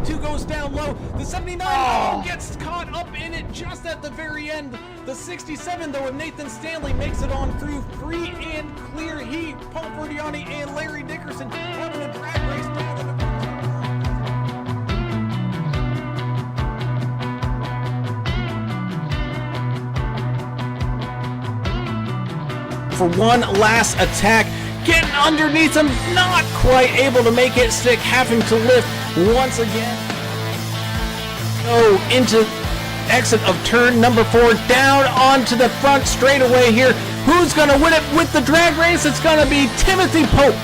72 goes down low. The 79 gets caught up in it just at the very end. The 67, though, and Nathan Stanley makes it on through free and clear. Paul Ferdiani and Larry Dickerson having a drag race down in the for one last attack, getting underneath him, not quite able to make it stick, having to lift once again. Into exit of turn number 4, down onto the front straightaway here. Who's going to win it with the drag race? It's going to be Timothy Pope.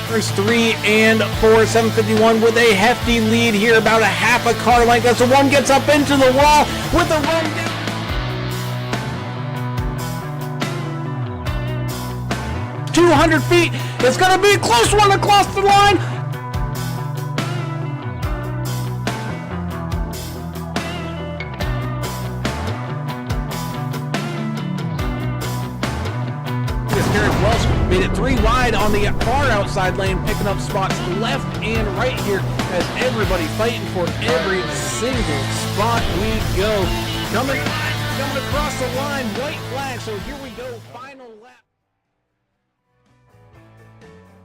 First 3 and 4, 751 with a hefty lead here, about a half a car length as the one gets up into the wall with a run down. 200 feet. It's going to be a close one across the line. Derek Welsh made it 3 wide on the far outside lane, picking up spots left and right here as everybody fighting for every single spot we go. Coming across the line, white flag. So here we go, final lap.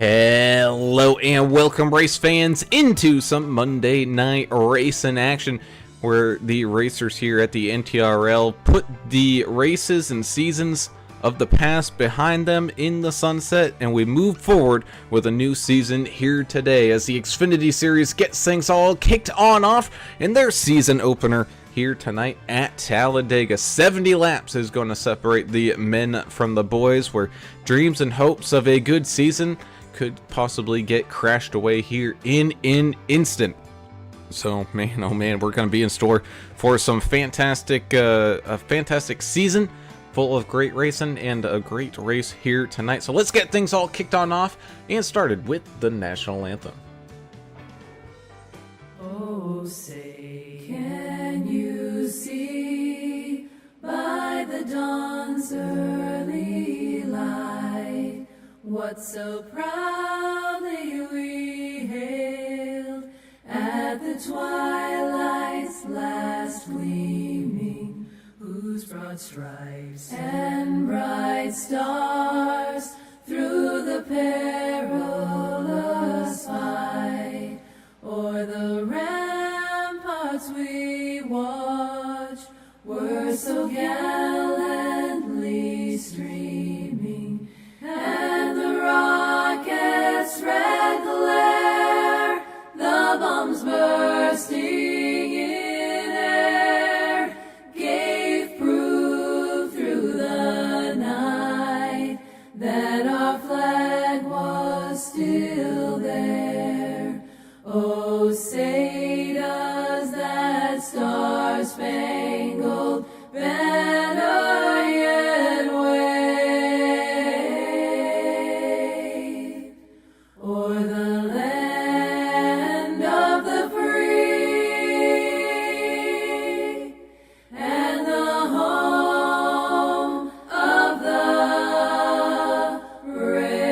Hello and welcome, race fans, into some Monday night racing action where the racers here at the NTRL put the races and seasons of the past behind them in the sunset, and we move forward with a new season here today as the Xfinity Series gets things all kicked on off in their season opener here tonight at Talladega. 70 laps is going to separate the men from the boys, where dreams and hopes of a good season could possibly get crashed away here in an instant. So man, oh man, we're going to be in store for some fantastic a fantastic season full of great racing and a great race here tonight. So let's get things all kicked on off and started with the national anthem. Oh, say, can you see by the dawn's early light what so proudly we hailed at the twilight's last gleaming, whose broad stripes and bright stars through the perilous fight o'er the ramparts we watched were so gallantly streaming, and the rocket's red glare, the bombs bursting in air, gave proof through the night that our flag was still there. Oh, say does that star-spangled banner yet wave o'er the land of the free and the home of the brave.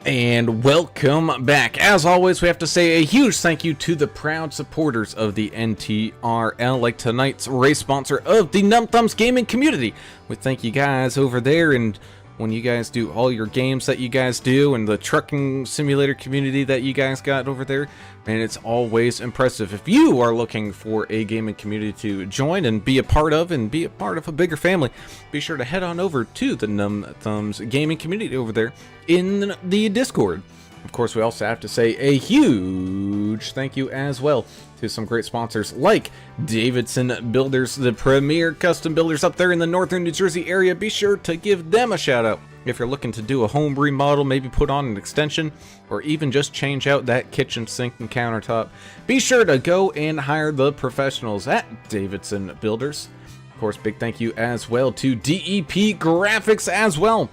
And welcome back. As always, we have to say a huge thank you to the proud supporters of the NTRL, like tonight's race sponsor of the Numb Thumbs gaming community. We thank you guys over there, and when you guys do all your games that you guys do, and the trucking simulator community that you guys got over there, and it's always impressive. If you are looking for a gaming community to join and be a part of, and be a part of a bigger family, be sure to head on over to the Numb Thumbs gaming community over there in the Discord. Of course, we also have to say a huge thank you as well to some great sponsors like Davidson Builders, the premier custom builders up there in the northern New Jersey area. Be sure to give them a shout out if you're looking to do a home remodel, maybe put on an extension, or even just change out that kitchen sink and countertop. Be sure to go and hire the professionals at Davidson Builders. Of course, big thank you as well to DEP Graphics as well.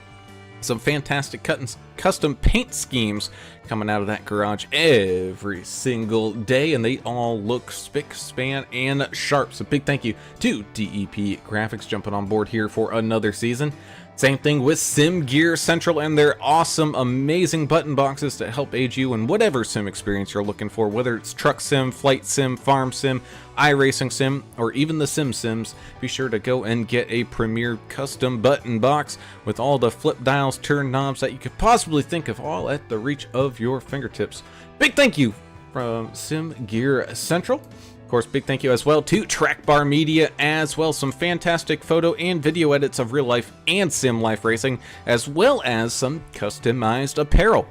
Some fantastic custom paint schemes coming out of that garage every single day, and they all look spick, span, and sharp. So big thank you to DEP Graphics jumping on board here for another season. Same thing with Sim Gear Central and their awesome, amazing button boxes to help aid you in whatever sim experience you're looking for, whether it's truck sim, flight sim, farm sim, iRacing sim, or even the Sims. Be sure to go and get a premier custom button box with all the flip dials, turn knobs that you could possibly think of, all at the reach of your fingertips. Big thank you from Sim Gear Central. Of course, big thank you as well to Track Bar Media as well. Some fantastic photo and video edits of real life and sim life racing, as well as some customized apparel.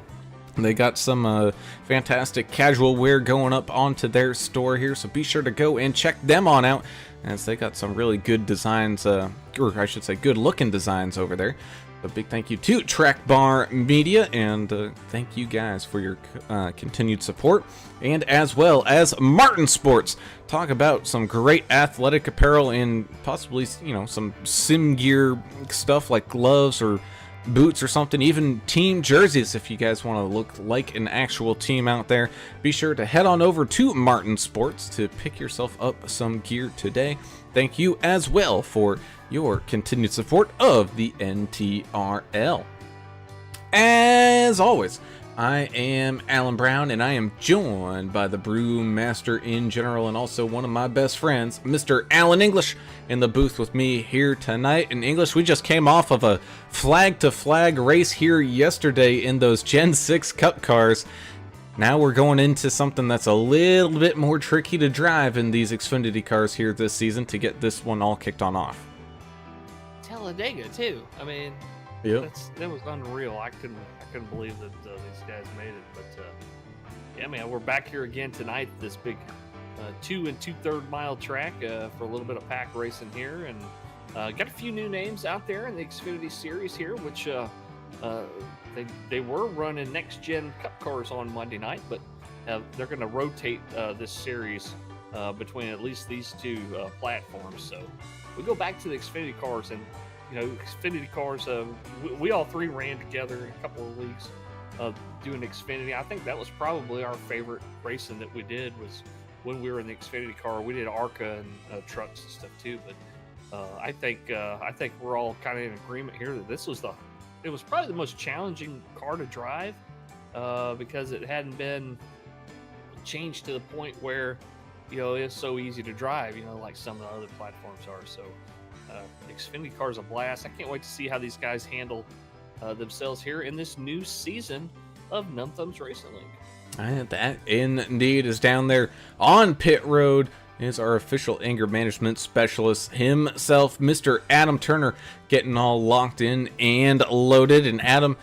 They got some fantastic casual wear going up onto their store here, so be sure to go and check them on out, as they got some really good designs, or I should say good looking designs over there. A big thank you to Track Bar Media, and thank you guys for your continued support. And as well as Martin Sports, talk about some great athletic apparel and possibly, you know, some sim gear stuff like gloves or boots or something, even team jerseys if you guys want to look like an actual team out there. Be sure to head on over to Martin Sports to pick yourself up some gear today. Thank you as well for your continued support of the NTRL. As always, I am Alan Brown, and I am joined by the Brewmaster in general and also one of my best friends, Mr. Alan English, in the booth with me here tonight. In English, we just came off of a flag-to-flag race here yesterday in those Gen 6 Cup cars. Now we're going into something that's a little bit more tricky to drive in these Xfinity cars here this season to get this one all kicked on off. Talladega too. I mean, Yep. that was unreal. I couldn't believe that these guys made it. But yeah, man, we're back here again tonight. This big 2 2/3 mile track for a little bit of pack racing here, and got a few new names out there in the Xfinity series here, which they were running next gen Cup cars on Monday night, but they're going to rotate this series between at least these two platforms. So we go back to the Xfinity cars, and you know, Xfinity cars, we all three ran together in a couple of leagues doing Xfinity. I think that was probably our favorite racing that we did, was when we were in the Xfinity car. We did ARCA and trucks and stuff too, but I think we're all kind of in agreement here that it was probably the most challenging car to drive because it hadn't been changed to the point where, you know, it's so easy to drive, you know, like some of the other platforms are. So Xfinity car is a blast. I can't wait to see how these guys handle themselves here in this new season of Numb Thumbs Racing League. And that indeed is down there on pit road is our official anger management specialist himself, Mr. Adam Turner, getting all locked in and loaded. And Adam,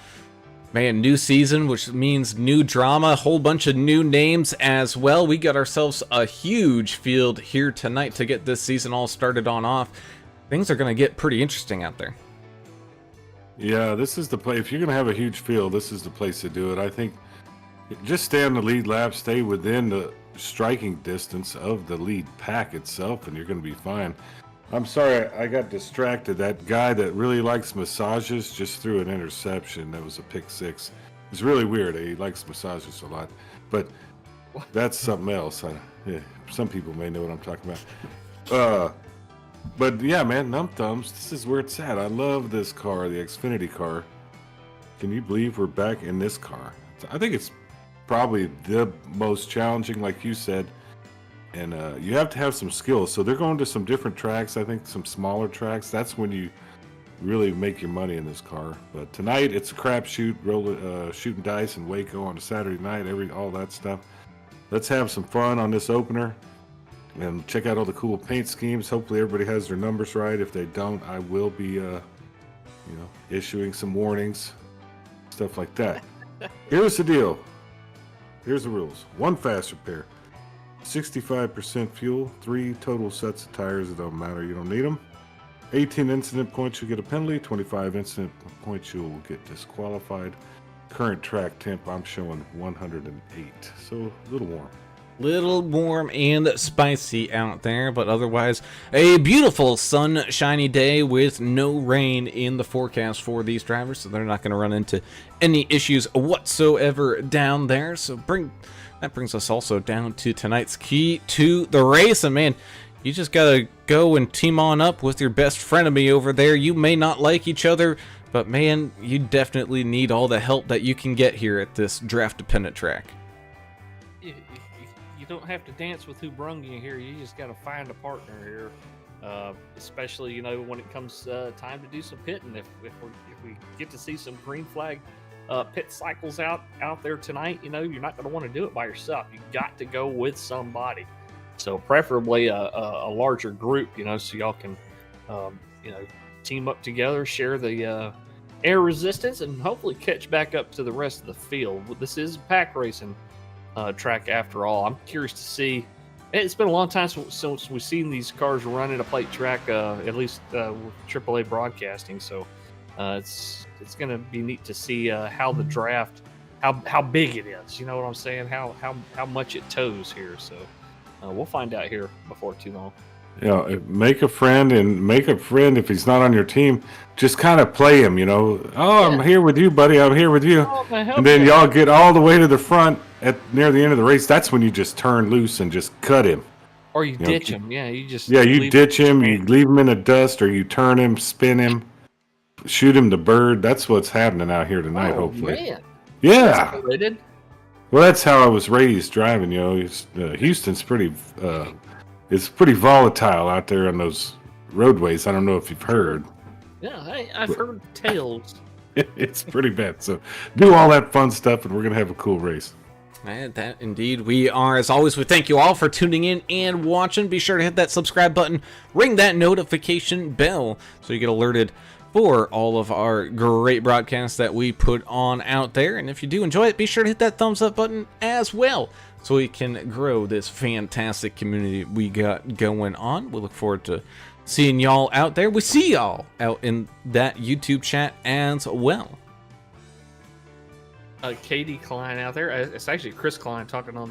man, new season, which means new drama, a whole bunch of new names as well. We got ourselves a huge field here tonight to get this season all started on off. Things are going to get pretty interesting out there. Yeah, this is the play. If you're going to have a huge field, this is the place to do it. I think just stay on the lead lap, stay within the striking distance of the lead pack itself, and you're going to be fine. I'm sorry, I got distracted. That guy that really likes massages just threw an interception. That was a pick six. It's really weird. He likes massages a lot, but that's something else. Yeah, some people may know what I'm talking about. But yeah, man, Numb Thumbs, this is where it's at. I love this car, the Xfinity car. Can you believe we're back in this car? I think it's probably the most challenging, like you said, and you have to have some skills. So they're going to some different tracks, I think some smaller tracks. That's when you really make your money in this car. But tonight it's a crapshoot, shooting dice in Waco on a Saturday night, all that stuff. Let's have some fun on this opener and check out all the cool paint schemes. Hopefully everybody has their numbers right. If they don't, I will be issuing some warnings, stuff like that. Here's the deal. Here's the rules. 1 fast repair, 65% fuel, 3 total sets of tires. It don't matter, you don't need them. 18 incident points, you get a penalty. 25 incident points, you will get disqualified. Current track temp, I'm showing 108, so a little warm. Little warm and spicy out there, but otherwise a beautiful sunshiny day with no rain in the forecast for these drivers, so they're not going to run into any issues whatsoever down there. So that brings us also down to tonight's key to the race. And man, you just gotta go and team on up with your best frenemy over there. You may not like each other, but man, you definitely need all the help that you can get here at this draft dependent track. You don't have to dance with who brung you here. You just got to find a partner here, especially, you know, when it comes time to do some pitting. If we get to see some green flag pit cycles out there tonight, you know, you're not going to want to do it by yourself. You got to go with somebody. So preferably a larger group, you know, so y'all can, you know, team up together, share the air resistance, and hopefully catch back up to the rest of the field. This is pack racing track after all. I'm curious to see. It's been a long time since we've seen these cars run at a plate track, at least with AAA broadcasting. So it's going to be neat to see how the draft, how big it is. You know what I'm saying? How much it tows here. So we'll find out here before too long. Yeah, make a friend if he's not on your team. Just kind of play him, you know. Oh, yeah. I'm here with you, buddy. I'm here with you. Oh, and then y'all get all the way to the front near the end of the race. That's when you just turn loose and just cut him. Or you ditch him. Yeah, you ditch him. You leave him in the dust, or you turn him, spin him, shoot him the bird. That's what's happening out here tonight. Hopefully. Man. Yeah. That's well, that's how I was raised driving. You know, Houston's pretty. It's pretty volatile out there on those roadways. I don't know if you've heard. Yeah, I've heard tales. It's pretty bad. So do all that fun stuff, and we're going to have a cool race. And that indeed we are. As always, we thank you all for tuning in and watching. Be sure to hit that subscribe button, ring that notification bell so you get alerted for all of our great broadcasts that we put on out there. And if you do enjoy it, be sure to hit that thumbs up button as well, so we can grow this fantastic community we got going on. We look forward to seeing y'all out there. We see y'all out in that YouTube chat as well. Katie Klein out there. It's actually Chris Klein talking on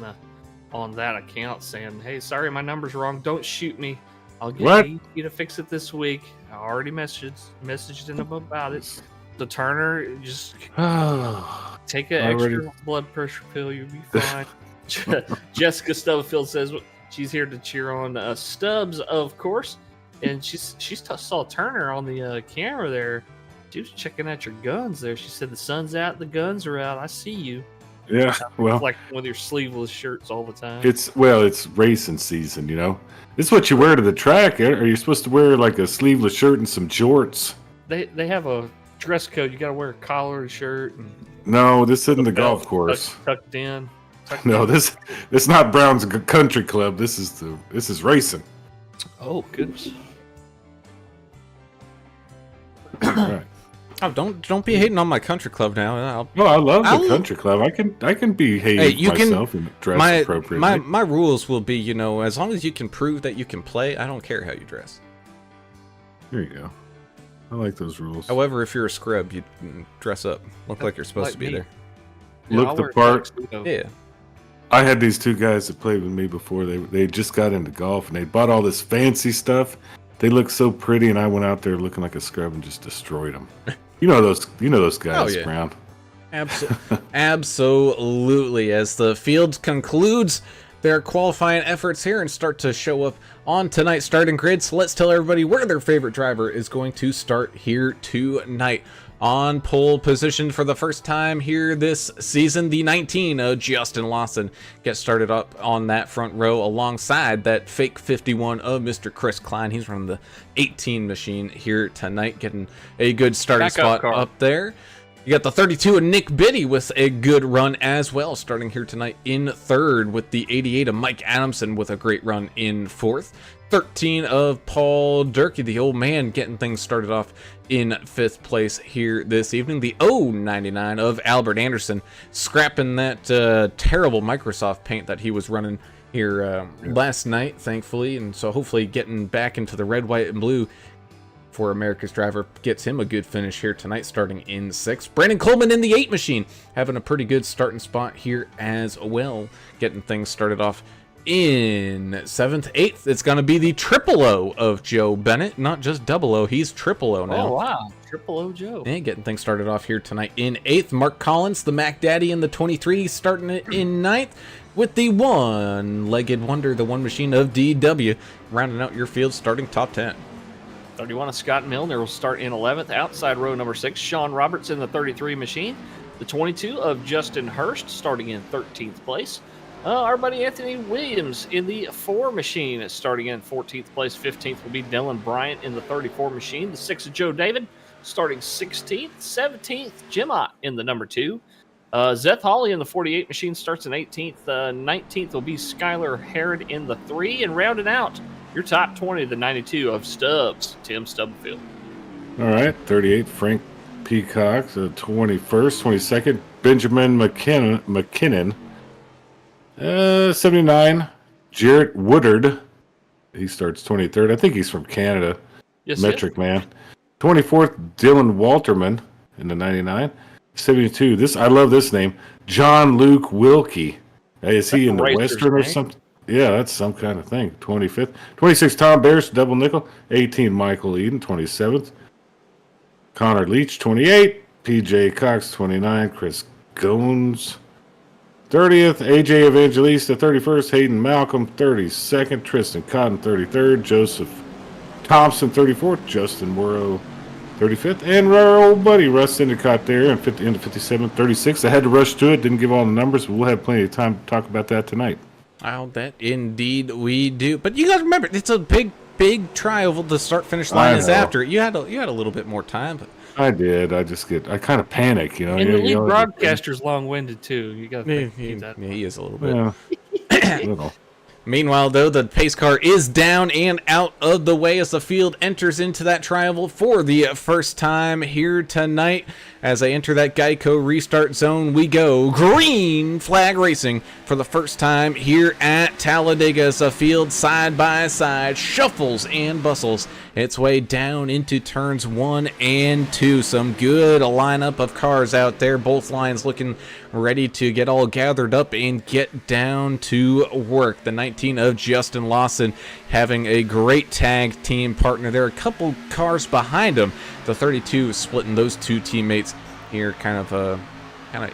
that account saying, "Hey, sorry, my number's wrong. Don't shoot me. I'll get you to fix it this week. I already messaged him about it. The Turner, just take an extra blood pressure pill. You'll be fine." Jessica Stubblefield says she's here to cheer on Stubbs, of course, and she saw Turner on the camera there. She was checking out your guns there. She said the sun's out, the guns are out. I see you. Yeah, well, like with your sleeveless shirts all the time. It's racing season, you know. It's what you wear to the track. Are you supposed to wear like a sleeveless shirt and some jorts? They have a dress code. You got to wear a collared shirt. No, this isn't the golf course. Tucked in. No, this not Brown's Country Club. This is racing. Oh, goodness. All right. Oh, don't be hating on my country club now. I love the country club. I can behave myself and dress appropriately. My rules will be, you know, as long as you can prove that you can play, I don't care how you dress. There you go. I like those rules. However, if you're a scrub, you dress up, look like you're supposed to be there. Look the part. Yeah. I had these two guys that played with me before. They just got into golf and they bought all this fancy stuff. They looked so pretty, and I went out there looking like a scrub and just destroyed them. You know those guys, oh, yeah. Brown. Absolutely. As the field concludes their qualifying efforts here and start to show up on tonight's starting grid, so let's tell everybody where their favorite driver is going to start here tonight. On pole position for the first time here this season, the 19 of Justin Lawson gets started up on that front row alongside that fake 51 of Mr. Chris Klein. He's running the 18 machine here tonight, getting a good starting spot up there. You got the 32 of Nick Biddy with a good run as well, starting here tonight in third, with the 88 of Mike Adamson with a great run in fourth. 13 of Paul Durkee, the old man, getting things started off in fifth place here this evening. The 099 of Albert Anderson, scrapping that terrible Microsoft paint that he was running here last night, thankfully, and so hopefully getting back into the red, white, and blue for America's Driver gets him a good finish here tonight, starting in 6th. Brandon Coleman in the 8 machine, having a pretty good starting spot here as well, getting things started off in 7th. 8th, it's going to be the triple O of Joe Bennett, not just double O, he's triple O now. Oh, wow. Triple O Joe. And getting things started off here tonight in 8th. Mark Collins, the Mac Daddy in the 23, starting it in 9th. With the one-legged wonder, the one machine of DW, rounding out your field, starting top 10. 31 of Scott Milner will start in 11th. Outside row number 6, Sean Roberts in the 33 machine. The 22 of Justin Hurst starting in 13th place. Our buddy Anthony Williams in the 4 machine starting in 14th place. 15th will be Dylan Bryant in the 34 machine. The 6 of Joe David starting 16th. 17th, Jim Ott in the number 2. Zeth Hawley in the 48 machine starts in 18th. 19th will be Skylar Harrod in the 3. And rounding out your top 20, the 92 of Stubbs, Tim Stubblefield. All right, 38, Frank Peacock. The 21st, 22nd, Benjamin McKinnon. 79, Jarrett Woodard. He starts 23rd. I think he's from Canada. Yes, Metric Man. 24th, Dylan Walterman in the 99. 72. I love this name. John Luke Wilkie. Hey, is he in the Western or something? Yeah, that's some kind of thing. 25th. 26th, Tom Bears, double nickel. 18, Michael Eden, 27th. Connor Leach, 28. PJ Cox, 29. Chris Gones. 30th, AJ Evangelista, 31st. Hayden Malcolm, 32nd. Tristan Cotton, 33rd. Joseph Thompson, 34th. Justin Morrow, 35th. And our old buddy Russ Endicott there in 57th, 36th. I had to rush to it, didn't give all the numbers, but we'll have plenty of time to talk about that tonight. Oh, that indeed we do. But you got to remember, it's a big trial. The start-finish line is after it. You had a little bit more time. But I did. I kind of panic, you know. And the lead broadcaster's long-winded, too. You got to keep that. Yeah, he is a little bit. Yeah. Little. Meanwhile, though, the pace car is down and out of the way as the field enters into that trial for the first time here tonight. As I enter that Geico restart zone, we go green flag racing for the first time here at Talladega as the field side by side shuffles and bustles its way down into turns 1 and 2. Some good lineup of cars out there. Both lines looking ready to get all gathered up and get down to work. The 19 of Justin Lawson having a great tag team partner there. A couple cars behind him. The 32 splitting those two teammates here kind of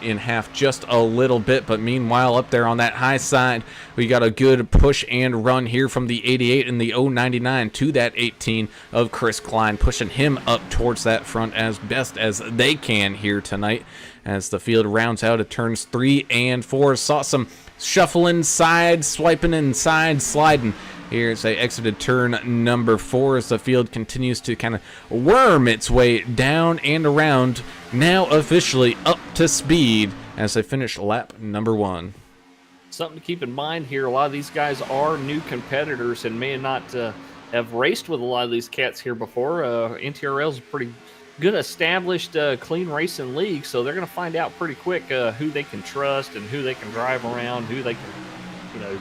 in half just a little bit. But meanwhile, up there on that high side, we got a good push and run here from the 88 and the 099 to that 18 of Chris Klein, pushing him up towards that front as best as they can here tonight. As the field rounds out at turns 3 and 4, saw some shuffling, side swiping, and side sliding here as they exited turn number 4 as the field continues to kind of worm its way down and around, now officially up to speed as they finish lap number 1. Something to keep in mind here, a lot of these guys are new competitors and may not have raced with a lot of these cats here before. NTRL is a pretty good established clean racing league, so they're going to find out pretty quick who they can trust and who they can drive around, who they can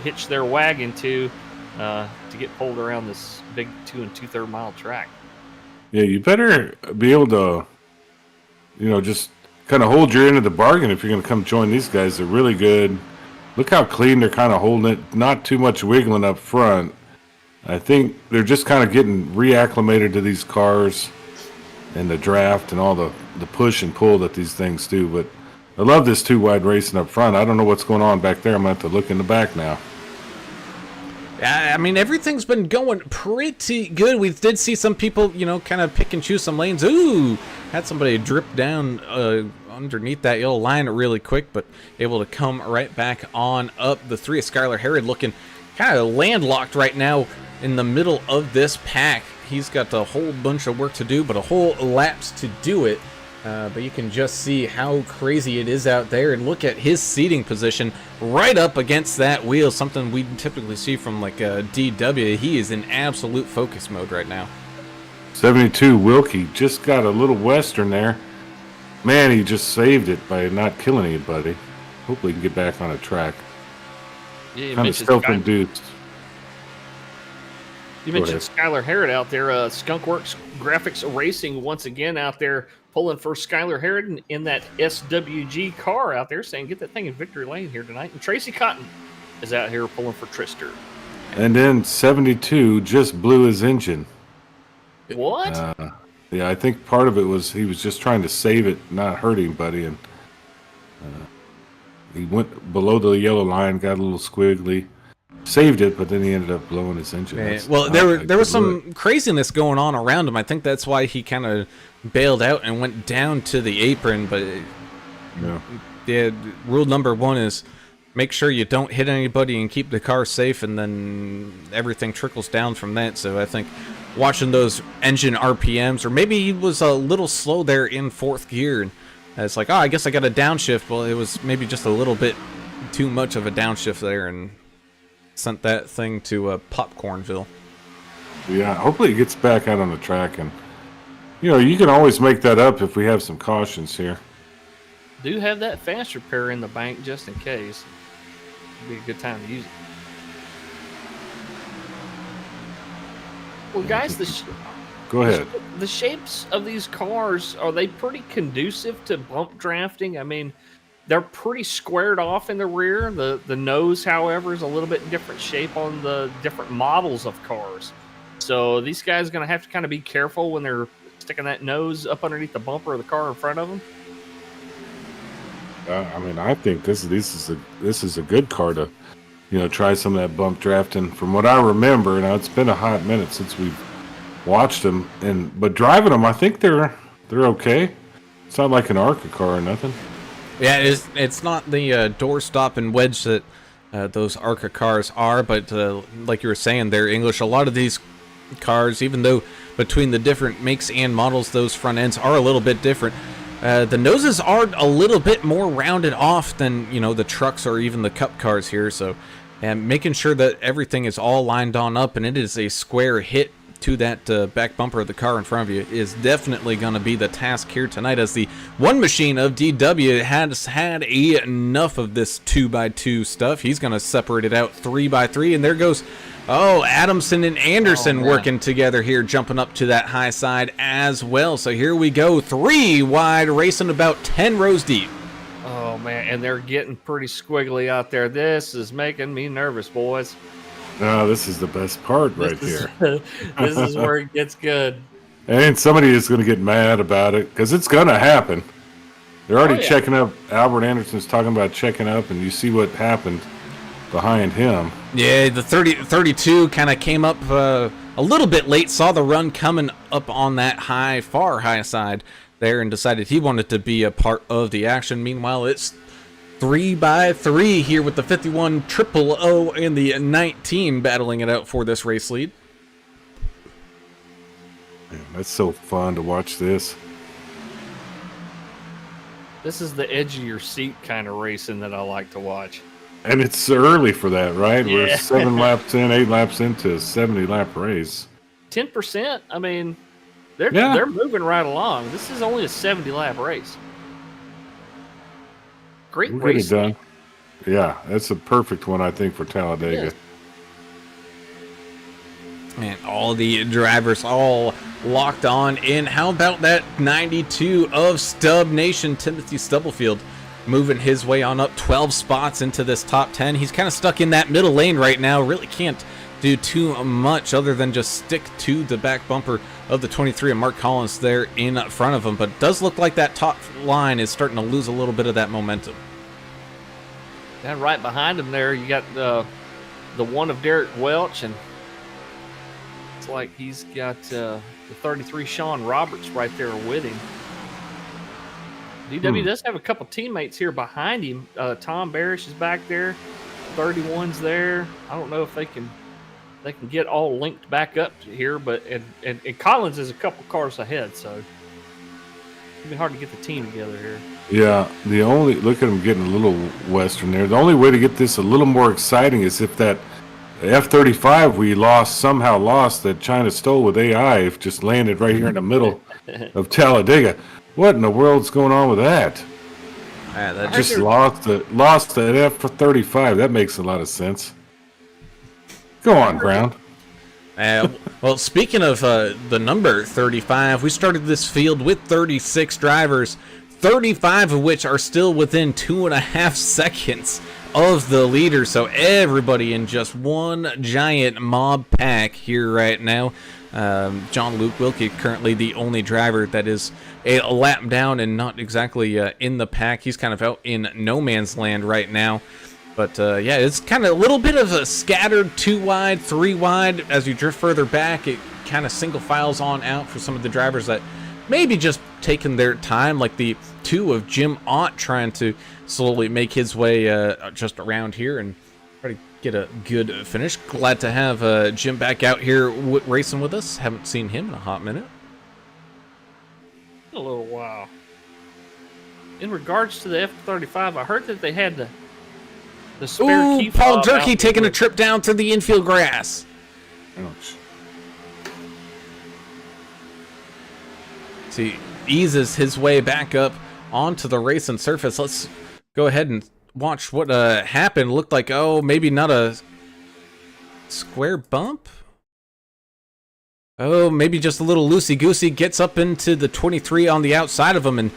hitch their wagon to get pulled around this big 2 2/3 mile track. Yeah, you better be able to just kind of hold your end of the bargain if you're going to come join these guys. They're really good. Look how clean they're kind of holding it, not too much wiggling up front. I think they're just kind of getting reacclimated to these cars and the draft and all the push and pull that these things do. But I love this 2-wide racing up front. I don't know what's going on back there. I'm going to have to look in the back now. I mean, everything's been going pretty good. We did see some people, kind of pick and choose some lanes. Ooh, had somebody drip down underneath that yellow line really quick, but able to come right back on up. The 3 of Skylar Harrod looking kind of landlocked right now in the middle of this pack. He's got a whole bunch of work to do, but a whole laps to do it. But you can just see how crazy it is out there, and look at his seating position right up against that wheel, something we typically see from like DW. He is in absolute focus mode right now. 72 Wilkie just got a little western there. Man, he just saved it by not killing anybody. Hopefully he can get back on a track. Yeah, kind of self-induced. You mentioned Skylar Harrod out there. Skunkworks Graphics Racing once again out there pulling for Skylar Harrod in that SWG car out there, saying get that thing in victory lane here tonight. And Tracy Cotton is out here pulling for Trister. And then 72 just blew his engine. What? Yeah, I think part of it was he was just trying to save it, not hurt anybody, and he went below the yellow line, got a little squiggly, saved it, but then he ended up blowing his engine. Well, there was some craziness going on around him. I think that's why he kind of bailed out and went down to the apron. But rule number 1 is make sure you don't hit anybody and keep the car safe, and then everything trickles down from that. So I think watching those engine RPMs, or maybe he was a little slow there in 4th gear, and it's like, oh, I guess I got a downshift. Well, it was maybe just a little bit too much of a downshift there, and sent that thing to Popcornville. Yeah, hopefully he gets back out on the track, and you can always make that up if we have some cautions here. Do have that fast repair in the bank just in case. Be a good time to use it. Well, guys, Go ahead. The shapes of these cars, are they pretty conducive to bump drafting? I mean, they're pretty squared off in the rear. The nose, however, is a little bit different shape on the different models of cars. So these guys are going to have to kind of be careful when they're sticking that nose up underneath the bumper of the car in front of them. I mean, I think this is a good car to, try some of that bump drafting. From what I remember, now it's been a hot minute since we've watched them, but driving them, I think they're okay. It's not like an ARCA car or nothing. Yeah, it's not the doorstop and wedge that those ARCA cars are, but like you were saying, they're English. A lot of these cars, even though between the different makes and models, those front ends are a little bit different. The noses are a little bit more rounded off than the trucks or even the cup cars here. So, and making sure that everything is all lined on up and it is a square hit to that back bumper of the car in front of you is definitely going to be the task here tonight, as the one machine of DW has had enough of this 2x2 stuff. He's going to separate it out 3x3, and there goes Adamson and Anderson working together here, jumping up to that high side as well. So here we go, 3 wide, racing about 10 rows deep. Oh man, and they're getting pretty squiggly out there. This is making me nervous, boys. No, this is the best part right here. This is where it gets good. And somebody is going to get mad about it, because it's going to happen. They're already checking up. Albert Anderson's talking about checking up, and you see what happened behind him. Yeah, the 32 kind of came up a little bit late, saw the run coming up on that far high side there, and decided he wanted to be a part of the action. Meanwhile, it's 3x3 here with the 51 000 and the 19 battling it out for this race lead. Man, that's so fun to watch this. This is the edge of your seat kind of racing that I like to watch. And it's early for that, right? Yeah. We're 7 laps in, 8 laps into a 70-lap race. 10%. I mean, they're moving right along. This is only a 70-lap race. Great race. Done. Yeah, that's a perfect one, I think, for Talladega. Yes. Man, all the drivers all locked on in. How about that 92 of Stub Nation, Timothy Stubblefield, moving his way on up 12 spots into this top 10. He's kind of stuck in that middle lane right now. Really can't do too much other than just stick to the back bumper of the 23 of Mark Collins there in front of him. But it does look like that top line is starting to lose a little bit of that momentum. And right behind him there, you got the one of Derek Welch, and it's like he's got the 33 Sean Roberts right there with him. DW does have a couple teammates here behind him. Tom Barish is back there. 31's there. I don't know if they can get all linked back up here, but and Collins is a couple cars ahead, so it'll be hard to get the team together here. Yeah, look at him getting a little western there. The only way to get this a little more exciting is if that F-35 we somehow lost that China stole with AI just landed right here in the middle of Talladega. What in the world's going on with that? That just lost the F-35. That makes a lot of sense. Go on, Brown. Well, speaking of the number 35, we started this field with 36 drivers, 35 of which are still within 2.5 seconds of the leader. So everybody in just one giant mob pack here right now. John Luke Wilkie currently the only driver that is a lap down and not exactly in the pack. He's kind of out in no man's land right now. But yeah, it's kind of a little bit of a scattered 2 wide, 3 wide. As you drift further back, it kind of single files on out for some of the drivers that maybe just taking their time, like the 2 of Jim Ott trying to slowly make his way just around here and try to get a good finish. Glad to have Jim back out here racing with us. Haven't seen him in a hot minute. A little while. In regards to the F-35, I heard that they had the spare key Paul fob Durkee out taking a with- trip down to the infield grass. Ouch. So he eases his way back up onto the racing surface. Let's go ahead and watch what happened. Looked like, maybe not a square bump. Oh, maybe just a little loosey-goosey. Gets up into the 23 on the outside of him and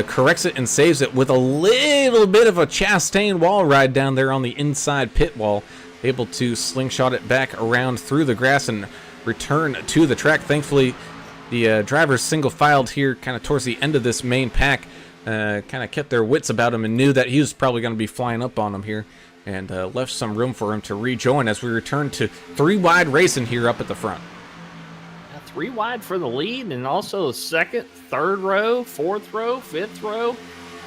corrects it and saves it with a little bit of a Chastain wall ride down there on the inside pit wall. Able to slingshot it back around through the grass and return to the track. Thankfully, the drivers single-filed here kind of towards the end of this main pack. Kind of kept their wits about him and knew that he was probably going to be flying up on him here. And left some room for him to rejoin as we return to 3 wide racing here up at the front. 3 wide for the lead, and also the second, third row, fourth row, fifth row.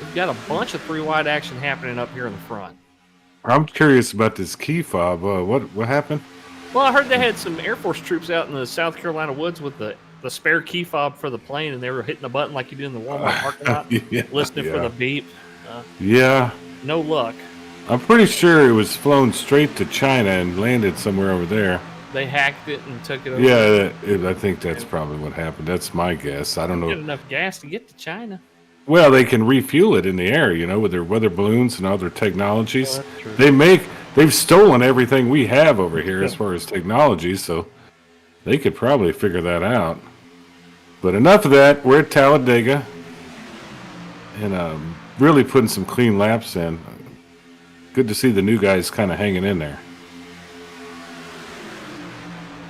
We've got a bunch of 3 wide action happening up here in the front. I'm curious about this key fob. What happened? Well, I heard they had some Air Force troops out in the South Carolina woods with the spare key fob for the plane, and they were hitting the button like you do in the Walmart parking lot, listening for the beep. Yeah. No luck. I'm pretty sure it was flown straight to China and landed somewhere over there. They hacked it and took it over. Yeah, I think that's probably what happened. That's my guess. I don't Get know. enough gas to get to China. Well, they can refuel it in the air, with their weather balloons and other technologies. Oh, that's true. They've stolen everything we have over here as far as technology, so they could probably figure that out. But enough of that. We're at Talladega and really putting some clean laps in. Good to see the new guys kind of hanging in there.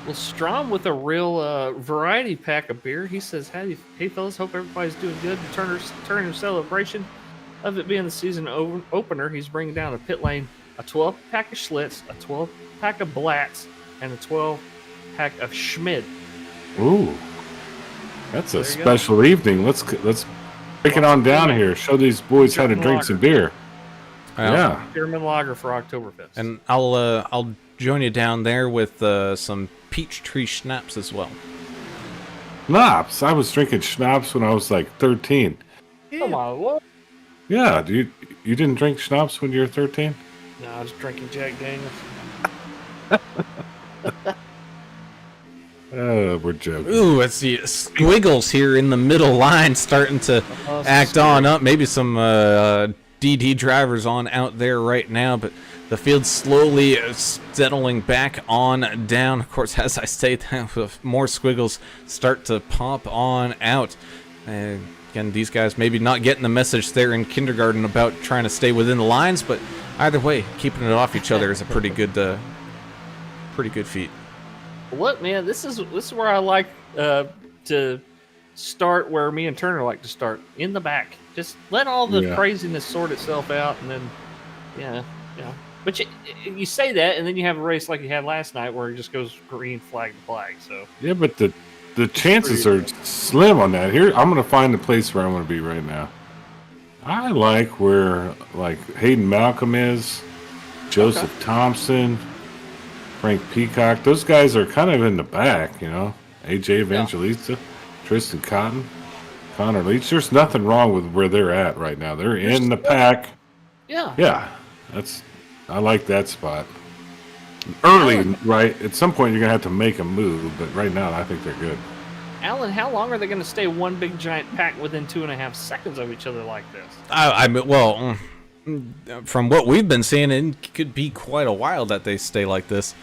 Well, Strom with a real variety pack of beer. He says, hey fellas, hope everybody's doing good. Turner celebration of it being the season opener. He's bringing down a pit lane, a 12-pack of Schlitz, a 12-pack of Blatz, and a 12-pack of Schmid. Ooh, that's a special evening. Let's break it on down here. Show these boys how to drink some beer. Yeah. German lager for Oktoberfest. And I'll join you down there with some peach tree schnapps as well. Schnapps. I was drinking schnapps when I was like 13. Come on, what? Yeah, you didn't drink schnapps when you were 13? No, I was drinking Jack Daniels. We're joking. Ooh, I see squiggles here in the middle line starting to act on up. Maybe some DD drivers on out there right now, but the field's slowly settling back on down. Of course, as I say that, more squiggles start to pop on out. Again, these guys maybe not getting the message there in kindergarten about trying to stay within the lines, but either way, keeping it off each other is a pretty good feat. Look, man, this is where I like to start where me and Turner like to start, in the back. Just let all the craziness sort itself out, and then, yeah. But you say that, and then you have a race like you had last night where it just goes green flag to flag. So yeah, but the chances are slim on that. Here, I'm going to find the place where I want to be right now. I like where Hayden Malcolm is, Joseph Thompson, Frank Peacock. Those guys are kind of in the back, AJ Evangelista, Tristan Cotton, Connor Leach. There's nothing wrong with where they're at right now. They're in the pack. Yeah. I like that spot. Early, right? At some point, you're going to have to make a move, but right now, I think they're good. Alan, how long are they going to stay one big giant pack within 2.5 seconds of each other like this? Well, from what we've been seeing, it could be quite a while that they stay like this.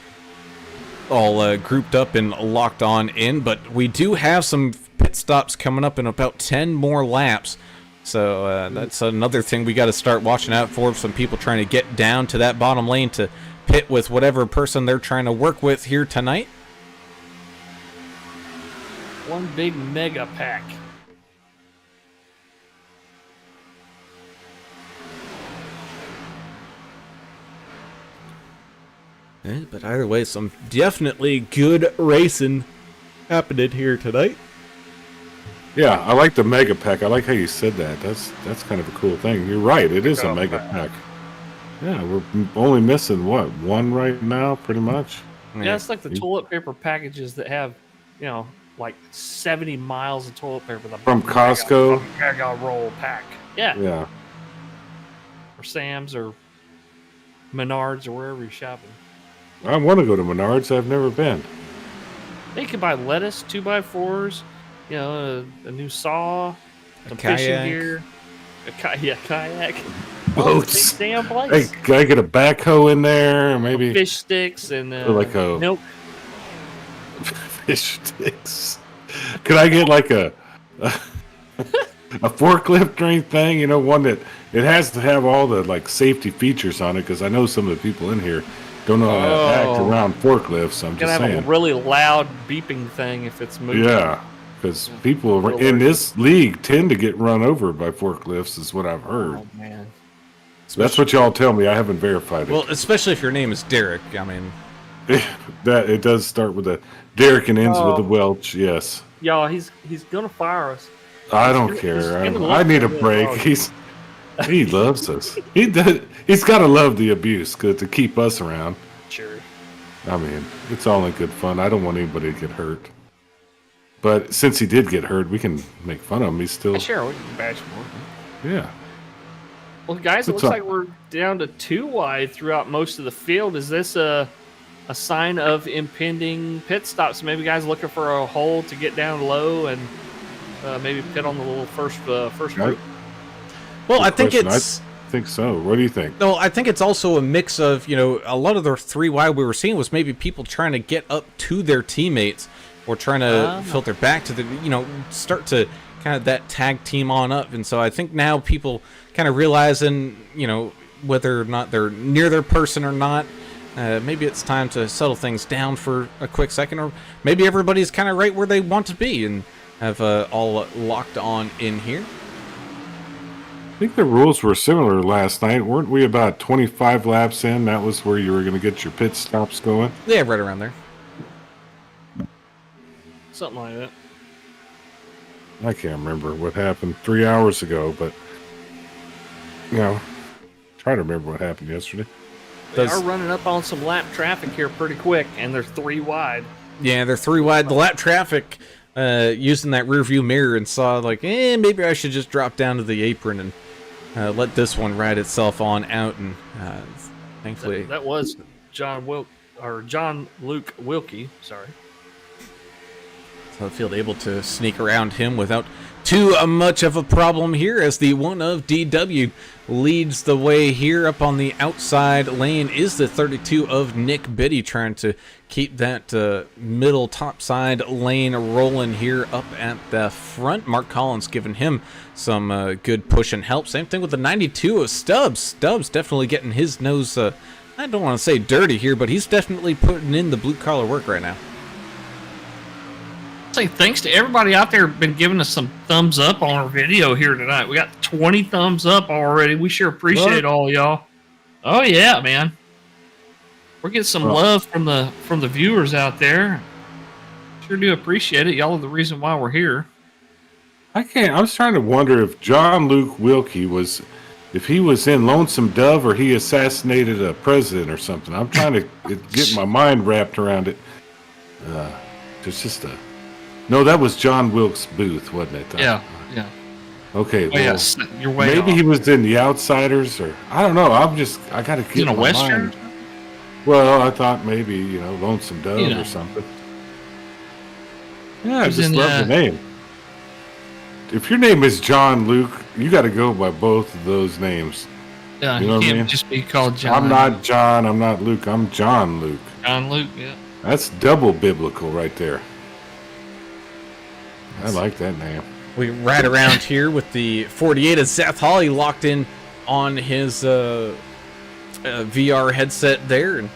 all grouped up and locked on in, but we do have some pit stops coming up in about 10 more laps. So that's another thing we got to start watching out for. Some people trying to get down to that bottom lane to pit with whatever person they're trying to work with here tonight. One big mega pack. But either way, some definitely good racing happening here tonight. Yeah, I like the mega pack. I like how you said that. That's kind of a cool thing. You're right. It is a mega pack. Yeah, we're only missing what, one right now, pretty much. Yeah, it's like the toilet paper packages that have, like 70 miles of toilet paper. From Costco. Mega roll pack. Yeah. Yeah. Or Sam's or Menards or wherever you're shopping. I want to go to Menards. I've never been. They can buy lettuce, 2x4s, a new saw, some kayak. fishing gear, kayak, Boats. Damn place. Hey, can I get a backhoe in there? Maybe Fish sticks and like a milk. Fish sticks. Could I get like a forklift or anything? One that it has to have all the like safety features on it, because I know some of the people in here don't know how to act around forklifts. I'm just saying. Have a really loud beeping thing if it's moving. Yeah, because people in this league tend to get run over by forklifts, is what I've heard. Oh man, that's what y'all tell me. I haven't verified it. Well, especially if your name is Derek. I mean, that it does start with a Derek and ends with a Welch. Yes. Y'all, he's gonna fire us. I don't care. I need a break. He loves us. He's got to love the abuse to keep us around. Sure. I mean, it's all in good fun. I don't want anybody to get hurt. But since he did get hurt, we can make fun of him. He's still. Sure, we can bash him. Yeah. Well, guys, it looks like we're down to 2 wide throughout most of the field. Is this a sign of impending pit stops? Maybe guys looking for a hole to get down low and maybe pit on the little first group. Well, I think it's. I think so. What do you think? No, I think it's also a mix of, a lot of the 3 wide we were seeing was maybe people trying to get up to their teammates or trying to filter back to the, start to kind of that tag team on up. And so I think now people kind of realizing, whether or not they're near their person or not, maybe it's time to settle things down for a quick second, or maybe everybody's kind of right where they want to be and have all locked on in here. I think the rules were similar last night. Weren't we about 25 laps in? That was where you were going to get your pit stops going? Yeah, right around there. Something like that. I can't remember what happened 3 hours ago, but, try to remember what happened yesterday. They are running up on some lap traffic here pretty quick, and they're 3 wide. Yeah, they're 3 wide. The lap traffic, using that rear view mirror and saw like, maybe I should just drop down to the apron and let this one ride itself on out, and thankfully that was John Luke Wilkie. Sorry. So the field able to sneak around him without too much of a problem here, as the one of DW leads the way here. Up on the outside lane is the 32 of Nick Biddy, trying to keep that middle top side lane rolling here up at the front. Mark Collins giving him some good push and help. Same thing with the 92 of Stubbs. Stubbs definitely getting his nose, I don't want to say dirty here, but he's definitely putting in the blue collar work right now. Say thanks to everybody out there been giving us some thumbs up on our video here tonight. We got 20 thumbs up already. We sure appreciate all y'all. Oh yeah, man. We're getting some love from the viewers out there. Sure do appreciate it. Y'all are the reason why we're here. I was trying to wonder if John Luke Wilkie if he was in Lonesome Dove or he assassinated a president or something. I'm trying to get my mind wrapped around it. There's just No, that was John Wilkes Booth, wasn't it? Yeah. Okay. Well, yes, you're way maybe off. he was in The Outsiders, or I don't know. I got to get in a my Western. mind. Well, I thought maybe Lonesome Dove or something. Yeah, I just love the name. If your name is John Luke, you got to go by both of those names. Yeah, you know can't what I mean? just be called John. I'm not John. I'm not Luke. I'm John Luke. John Luke, yeah. That's double biblical right there. I like that name. We ride around here with the 48 of Seth Hawley locked in on his VR headset there, and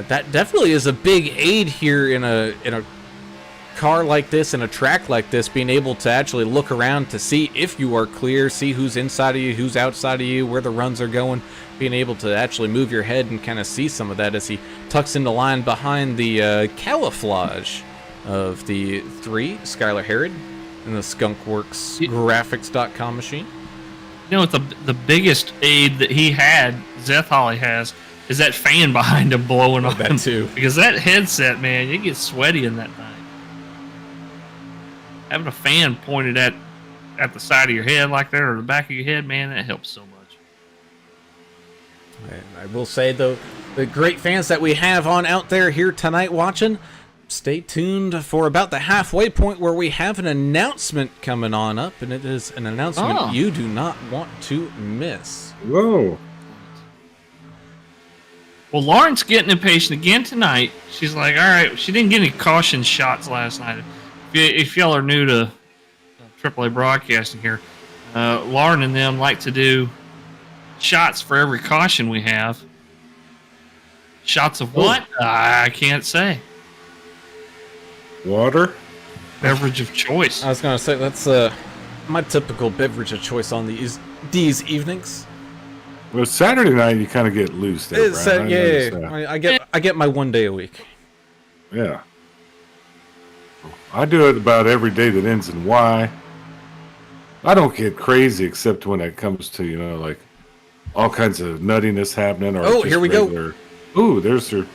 that definitely is a big aid here in a car like this, in a track like this, being able to actually look around to see if you are clear, see who's inside of you, who's outside of you, where the runs are going, being able to actually move your head and kind of see some of that as he tucks into line behind the camouflage of the 3, Skylar Herod, and the Skunkworks Graphics.com machine. You know what the biggest aid that he had, Zeth Holly has, is that fan behind him blowing on That him. too. Because that headset, man, you get sweaty in that thing. Having a fan pointed at the side of your head like that, or the back of your head, man, that helps so much. And I will say, though, the great fans that we have on out there here tonight watching, stay tuned for about the halfway point where we have an announcement coming on up, and it is an announcement you do not want to miss. Whoa. Well, Lauren's getting impatient again tonight. She's like, all right, she didn't get any caution shots last night. If y'all are new to AAA broadcasting here, Lauren and them like to do shots for every caution we have. Shots of what? I can't say. Water? Beverage of choice. I was going to say, that's my typical beverage of choice on these evenings. Well, Saturday night you kind of get loose there, It's, Brian. I get my one day a week. Yeah. I do it about every day that ends in Y. I don't get crazy except when it comes to, like all kinds of nuttiness happening. Or Oh, just here we regular... Ooh, there's their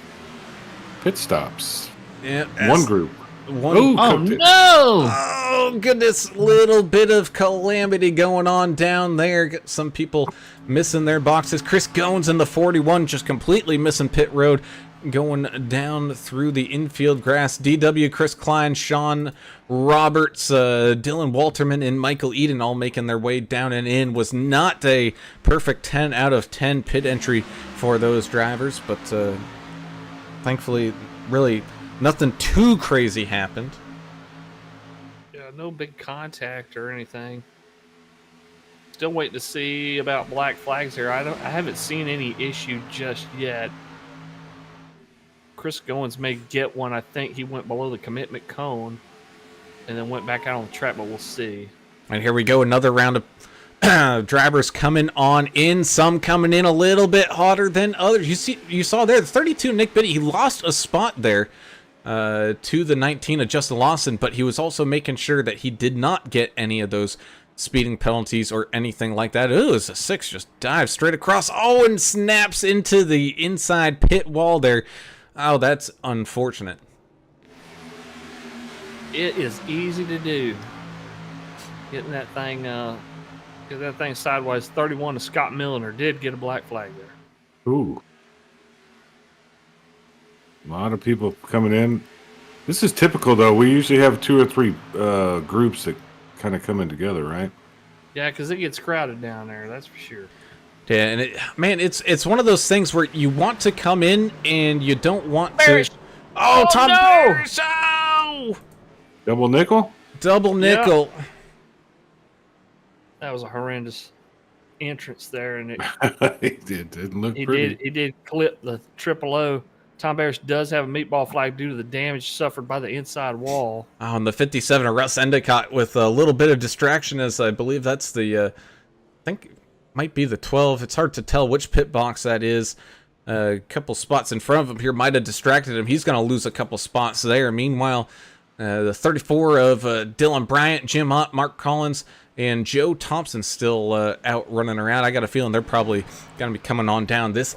pit stops. Yeah, One group. One. Oh, no! Oh, goodness. Little bit of calamity going on down there. Got some people missing their boxes. Chris Goins in the 41 just completely missing pit road, going down through the infield grass. DW, Chris Klein, Sean Roberts, Dylan Walterman, and Michael Eden all making their way down and in. Was not a perfect 10 out of 10 pit entry for those drivers, but thankfully, really nothing too crazy happened. Yeah, no big contact or anything. Still waiting to see about black flags here. I haven't seen any issue just yet. Chris Goins may get one. I think he went below the commitment cone and then went back out on the track, but we'll see. And here we go, another round of drivers coming on in. Some coming in a little bit hotter than others. You saw there, the 32 Nick Biddy, he lost a spot there to the 19 of Justin Lawson, but he was also making sure that he did not get any of those speeding penalties or anything like that. Ooh, it's a 6, just dives straight across. Oh, and snaps into the inside pit wall there. Oh, that's unfortunate. It is easy to do. Getting that thing sideways. 31 to Scott Milliner did get a black flag there. Ooh. A lot of people coming in. This is typical, though. We usually have 2 or 3 groups that kind of come in together, right? Yeah, because it gets crowded down there, that's for sure. Yeah, and it's one of those things where you want to come in and you don't want Bearish. to. Oh, Tom no! Parrish! Oh! Double nickel? Double nickel. That was a horrendous entrance there, and It didn't look pretty. he did clip the triple O. Tom Parrish does have a meatball flag due to the damage suffered by the inside wall. Oh, and the 57 of Russ Endicott with a little bit of distraction, as I believe that's the, I think it might be the 12. It's hard to tell which pit box that is. A couple spots in front of him here might have distracted him. He's going to lose a couple spots there. Meanwhile, the 34 of Dylan Bryant, Jim Ott, Mark Collins, and Joe Thompson still out running around. I got a feeling they're probably going to be coming on down this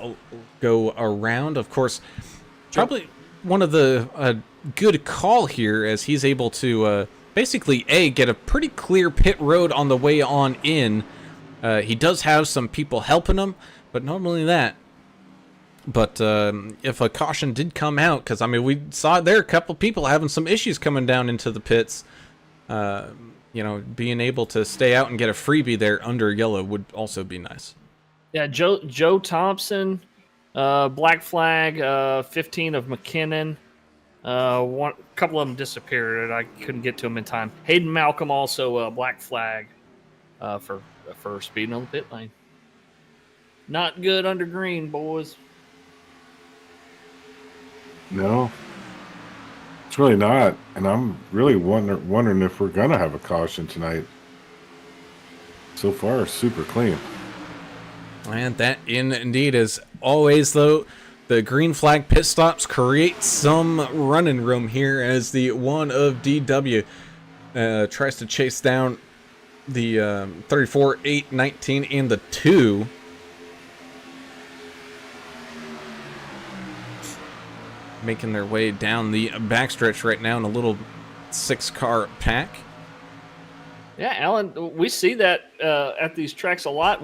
go around. Of course, probably one of the good call here as he's able to basically get a pretty clear pit road on the way on in. He does have some people helping him, but not only that, but if a caution did come out, because I mean we saw there a couple people having some issues coming down into the pits, being able to stay out and get a freebie there under yellow would also be nice. Yeah, Joe Thompson, black flag, 15 of McKinnon, One couple of them disappeared, and I couldn't get to them in time. Hayden Malcolm also black flag for speeding on the pit lane. Not good under green, boys. No, it's really not. And I'm really wondering if we're going to have a caution tonight. So far, super clean. And that indeed is always, though, the green flag pit stops create some running room here as the one of DW tries to chase down the 34, 8, 19, and the 2. Making their way down the backstretch right now in a little 6-car pack. Yeah, Alan, we see that at these tracks a lot.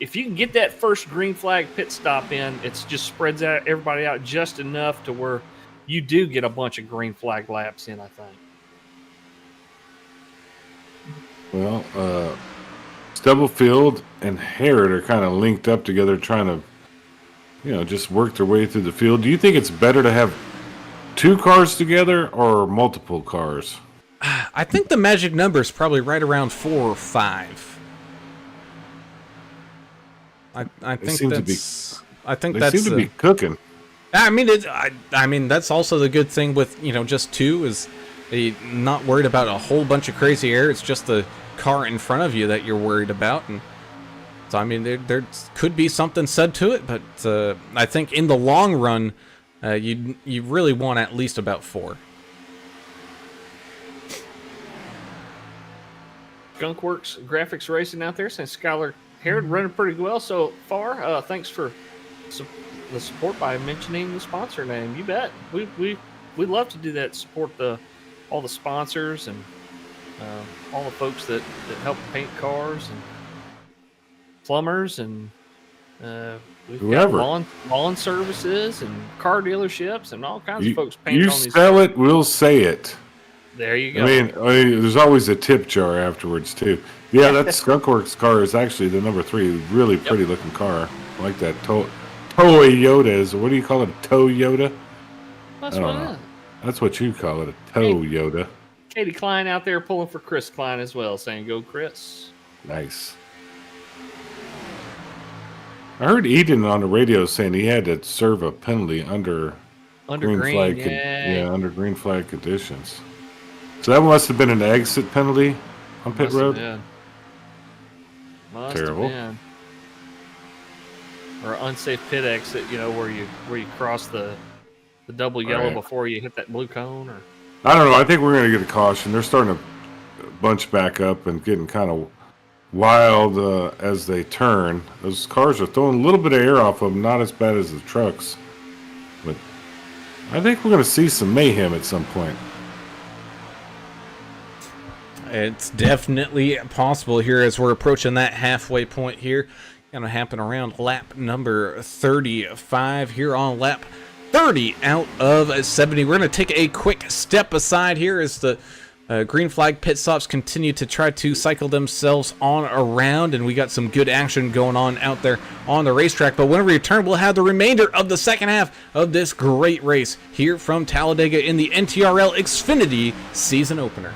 If you can get that first green flag pit stop in, it just spreads out everybody out just enough to where you do get a bunch of green flag laps in, I think. Well, Stubblefield and Harrod are kind of linked up together trying to, just work their way through the field. Do you think it's better to have 2 cars together or multiple cars? I think the magic number is probably right around 4 or 5. I think seem that's. I think They that's. seem to be cooking. I mean, that's also the good thing with just 2 is not worried about a whole bunch of crazy air. It's just the car in front of you that you're worried about, and so I mean, there could be something said to it, but I think in the long run, you really want at least about 4. Skunkworks Graphics Racing out there saying Skylar Harrod running pretty well so far. Thanks for the support by mentioning the sponsor name. You bet. We love to do that. Support all the sponsors and all the folks that help paint cars and plumbers and we've Whoever. got lawn services and car dealerships and all kinds of folks painting You on these. sell it, we'll say it. There you go. I mean, there's always a tip jar afterwards too. Yeah, that Skunkworks car is actually the number 3. Really pretty looking car. I like that Toyota. What do you call it? A Toyota? That's I what don't it know. is. That's what you call it, a Toyota. Katie Klein out there pulling for Chris Klein as well, saying go Chris. Nice. I heard Eden on the radio saying he had to serve a penalty under Under green, flag. yeah. Under green flag conditions. So that must have been an exit penalty on pit road. Must Terrible. have been. Or unsafe pit exit, where you cross the double yellow Right. before you hit that blue cone, or I don't know. I think we're going to get a caution. They're starting to bunch back up and getting kind of wild as they turn. Those cars are throwing a little bit of air off of them, not as bad as the trucks. But I think we're going to see some mayhem at some point. It's definitely possible here as we're approaching that halfway point here. Gonna happen around lap number 35 here on lap 30 out of 70. We're gonna take a quick step aside here as the green flag pit stops continue to try to cycle themselves on around, and we got some good action going on out there on the racetrack. But when we return, we'll have the remainder of the second half of this great race here from Talladega in the NTRL Xfinity season opener.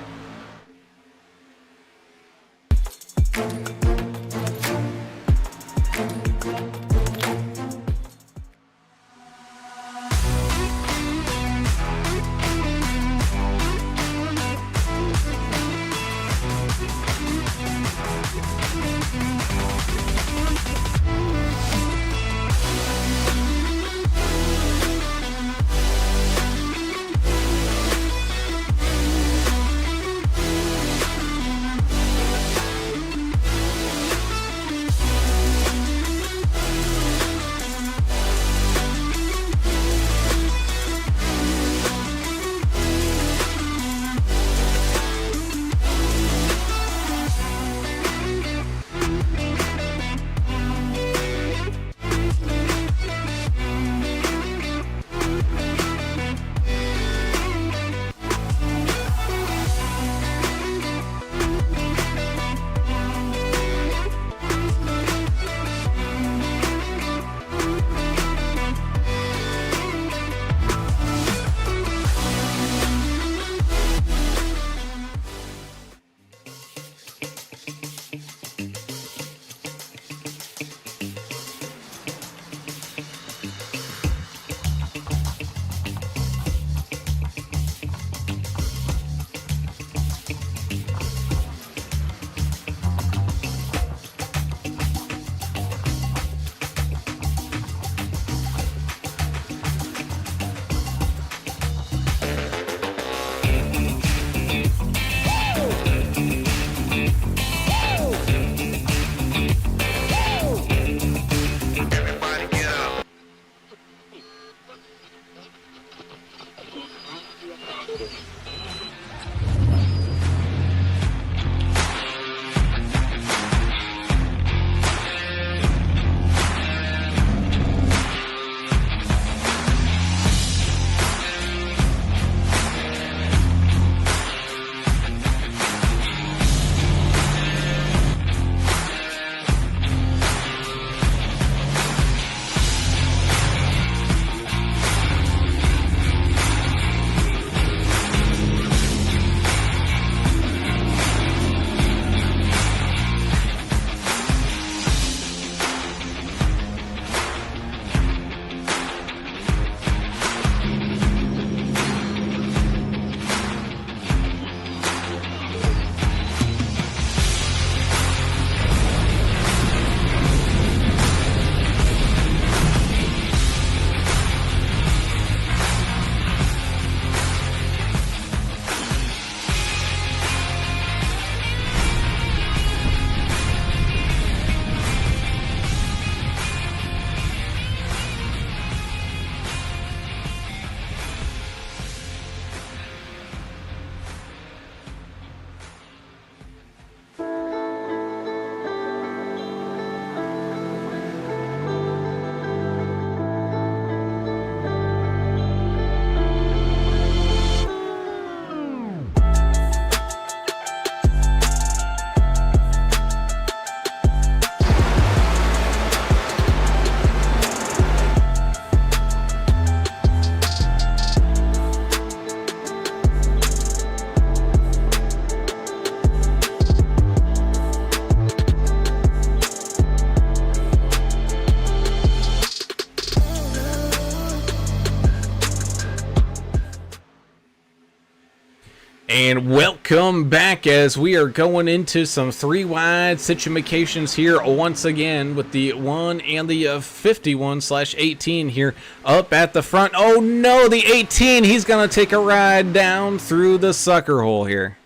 And welcome back as we are going into some 3-wide situations here once again with the 1 and the 51/18 here up at the front. Oh no, the 18, he's going to take a ride down through the sucker hole here.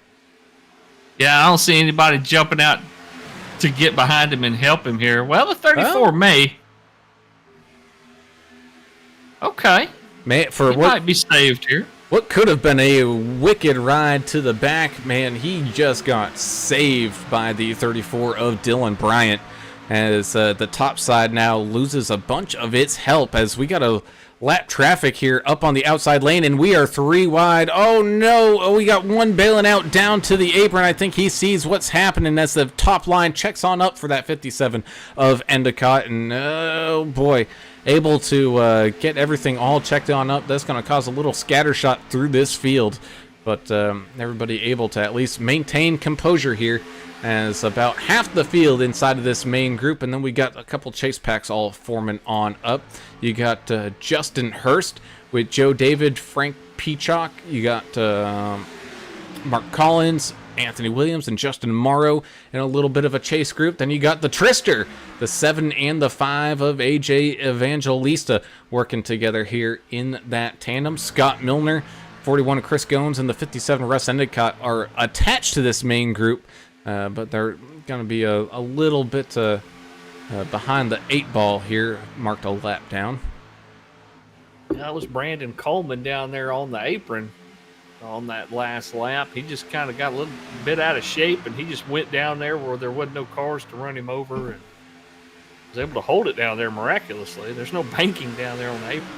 Yeah, I don't see anybody jumping out to get behind him and help him here. Well, the 34 may. Okay. Man, for he what might be saved here. What could have been a wicked ride to the back, man, he just got saved by the 34 of Dylan Bryant as the top side now loses a bunch of its help as we got a lap traffic here up on the outside lane, and we are 3 wide. Oh no, we got one bailing out down to the apron. I think he sees what's happening as the top line checks on up for that 57 of Endicott, and oh boy, able to get everything all checked on up. That's going to cause a little scatter shot through this field, but everybody able to at least maintain composure here as about half the field inside of this main group, and then we got a couple chase packs all forming on up. You got Justin Hurst with Joe David, Frank Peacock. You got Mark Collins, Anthony Williams, and Justin Morrow in a little bit of a chase group. Then you got the Trister, the 7 and the 5 of AJ Evangelista working together here in that tandem. Scott Milner, 41 of Chris Goins, and the 57 Russ Endicott are attached to this main group, but they're going to be a little bit behind the 8 ball here, marked a lap down. That was Brandon Coleman down there on the apron on that last lap. He just kind of got a little bit out of shape, and he just went down there where there wasn't no cars to run him over, and was able to hold it down there miraculously. There's no banking down there on the apron.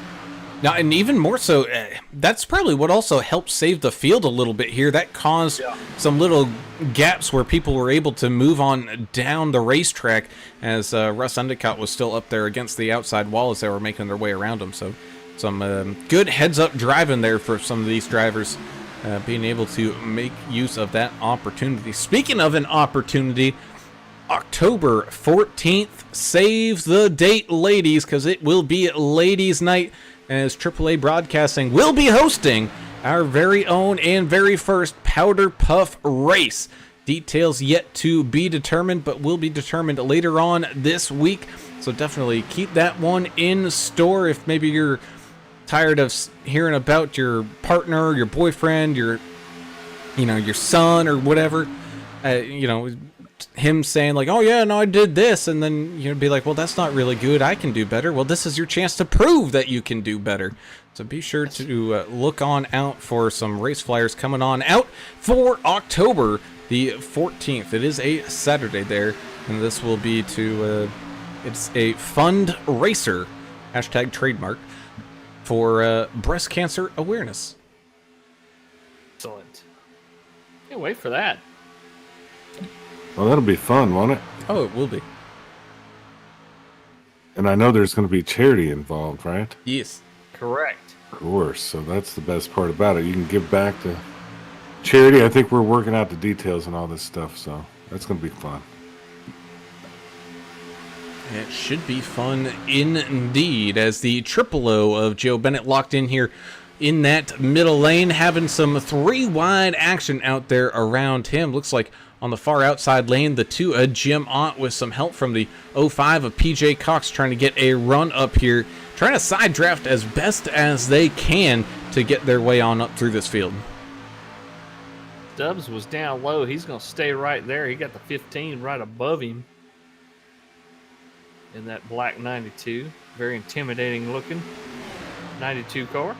Now, and even more so, that's probably what also helped save the field a little bit here. That caused some little gaps where people were able to move on down the racetrack as Russ Endicott was still up there against the outside wall as they were making their way around him. So some good heads-up driving there for some of these drivers, being able to make use of that opportunity. Speaking of an opportunity, October 14th, save the date, ladies, because it will be ladies' night as AAA Broadcasting will be hosting our very own and very first Powder Puff race. Details yet to be determined, but will be determined later on this week. So definitely keep that one in store if maybe you're tired of hearing about your partner, your boyfriend, your son or whatever, him saying like, oh yeah, no, I did this, and then be like, well, that's not really good, I can do better. Well, this is your chance to prove that you can do better. So be sure to look on out for some race flyers coming on out for October the 14th. It is a Saturday there, and this will be it's a fund racer, hashtag trademark, for breast cancer awareness. Excellent. Can't wait for that. Well, that'll be fun, won't it? Oh, it will be. And I know there's going to be charity involved, right? Yes. Correct. Of course. So that's the best part about it. You can give back to charity. I think we're working out the details and all this stuff, so that's going to be fun. It should be fun indeed, as the Triple O of Joe Bennett locked in here in that middle lane, having some 3-wide action out there around him. Looks like on the far outside lane, the 2 Jim Ott with some help from the 05 of PJ Cox trying to get a run up here, trying to side draft as best as they can to get their way on up through this field. Stubbs was down low. He's going to stay right there. He got the 15 right above him in that black 92. Very intimidating looking 92 car.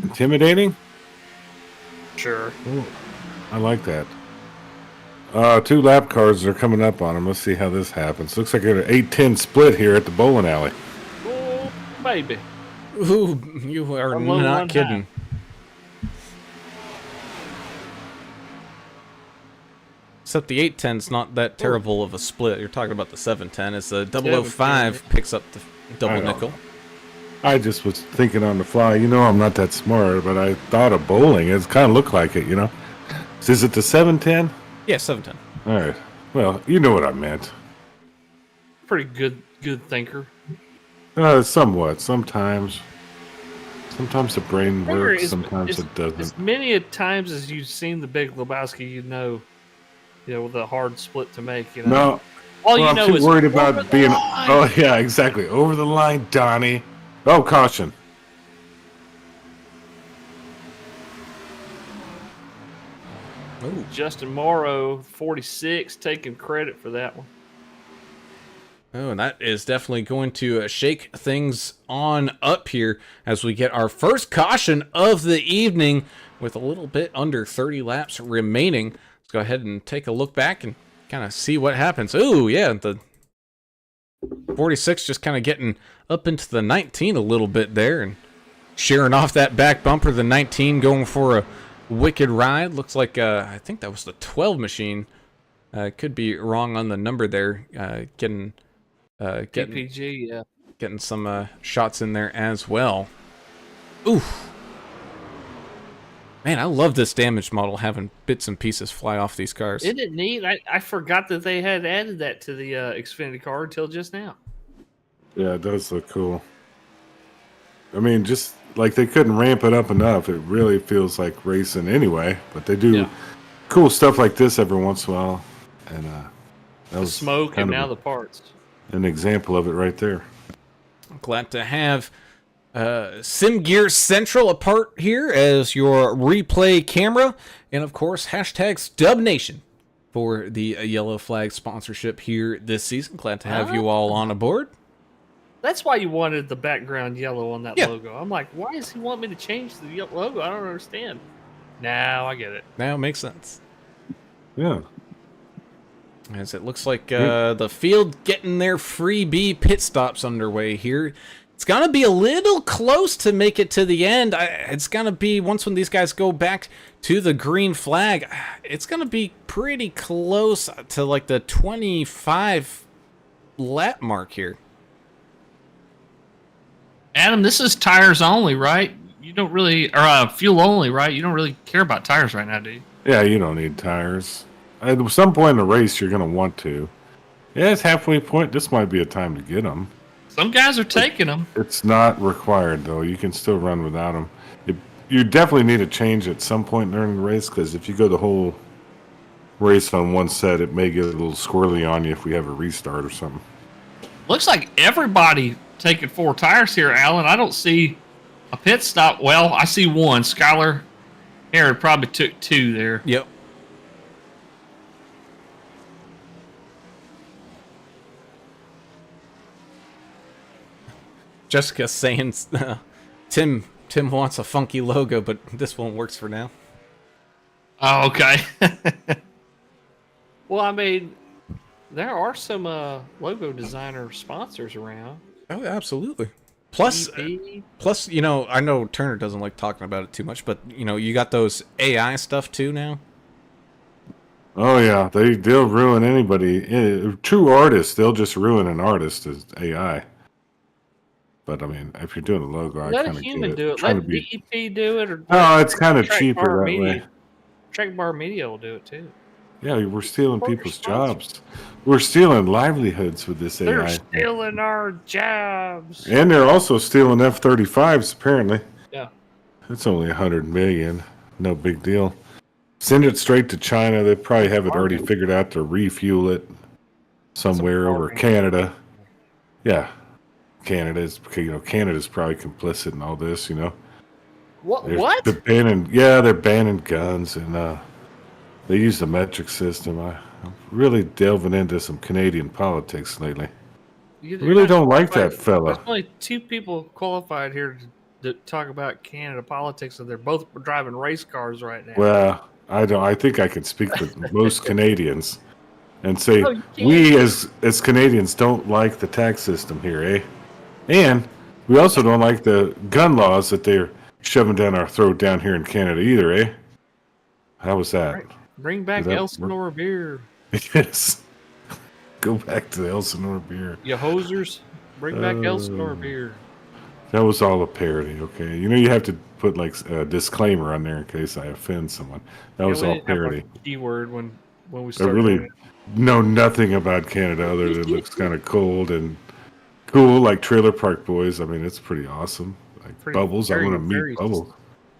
Intimidating? Sure. Ooh, I like that. 2 lap cars are coming up on him. Let's see how this happens. Looks like an 8-10 split here at the bowling alley. Oh, baby. Ooh, you are not kidding. Except the 810's not that terrible of a split. You're talking about the 710. It's the 005 picks up the double nickel. I just was thinking on the fly. I'm not that smart, but I thought of bowling. It kind of looked like it, Is it the 710? Yeah, 710. All right. Well, you know what I meant. Pretty good thinker. Somewhat. Sometimes. Sometimes the brain Figure works, as, sometimes as, it doesn't. as many a times as you've seen the Big Lebowski, with a hard split to make. No, All well, you I'm know too is worried over about the being. line. Oh yeah, exactly. Over the line, Donnie. Oh, caution. Ooh. Justin Morrow, 46, taking credit for that one. Oh, and that is definitely going to shake things on up here as we get our first caution of the evening with a little bit under 30 laps remaining. Let's go ahead and take a look back and kind of see what happens. Ooh, yeah, the 46 just kind of getting up into the 19 a little bit there and shearing off that back bumper. The 19 going for a wicked ride. Looks like, I think that was the 12 machine. Could be wrong on the number there. Getting PPG, yeah. getting some shots in there as well. Oof. Man, I love this damage model having bits and pieces fly off these cars. Isn't it neat? I forgot that they had added that to the Xfinity car until just now. Yeah, it does look cool. I mean, just like they couldn't ramp it up enough. It really feels like racing anyway. But they do cool stuff like this every once in a while. And that The was smoke kind and of now the parts. an example of it right there. Glad to have Sim Gear Central a part here as your replay camera. And of course, hashtag StubNation for the yellow flag sponsorship here this season. Glad to have you all on aboard. That's why you wanted the background yellow on that Yeah. logo. I'm like, why does he want me to change the logo? I don't understand. Now I get it. Now it makes sense. Yeah. As it looks like the field getting their freebie pit stops underway here. It's going to be a little close to make it to the end. It's going to be, once when these guys go back to the green flag, it's going to be pretty close to like the 25 lap mark here. Adam, this is tires only, right? You don't really, or fuel only, right? You don't really care about tires right now, do you? Yeah, you don't need tires. At some point in the race, you're going to want to. Yeah, it's halfway point. This might be a time to get them. Some guys are taking them. It's not required, though. You can still run without them. You definitely need a change at some point during the race, because if you go the whole race on one set, it may get a little squirrely on you if we have a restart or something. Looks like everybody taking 4 tires here, Alan. I don't see a pit stop. Well, I see one. Skylar Harrod probably took 2 there. Yep. Jessica saying Tim wants a funky logo, but this one works for now. Oh, okay. Well, I mean, there are some logo designer sponsors around. Oh, absolutely. Plus, I know Turner doesn't like talking about it too much, but you got those AI stuff too now. Oh yeah, they'll ruin anybody. True artists, they'll just ruin an artist as AI. But I mean, if you're doing a logo, I Let kind a of human get do it. Trying Let to be. DEP do it. Or No, it's kind of Track cheaper Bar that Media. way. Track Bar Media will do it too. Yeah, we're stealing Or people's sponsors. jobs. We're stealing livelihoods with this They're AI. stealing our jobs. And they're also stealing F-35s, apparently. Yeah. It's only 100 million. No big deal. Send it straight to China. They probably have it already figured out to refuel it somewhere over bargain. Canada. Yeah. Canada's probably complicit in all this, What? They're banning guns, and they use the metric system. I'm really delving into some Canadian politics lately. You Really don't like that fella. There's only 2 people qualified here to talk about Canada politics, and they're both driving race cars right now. Well, I think I can speak for most Canadians and say Oh, you can. we as Canadians don't like the tax system here, eh? And we also don't like the gun laws that they're shoving down our throat down here in Canada either, eh? How was that? Bring back Did that Elsinore beer. Yes. Go back to the Elsinore beer. You hosers, bring back Elsinore beer. That was all a parody, okay? You have to put like a disclaimer on there in case I offend someone. That was we all didn't have our parody. keyword when we I started. really doing it. know nothing about Canada other than it looks kind of cold and cool, like Trailer Park Boys. I mean, it's pretty awesome. I Like Bubbles, I want to meet Bubbles.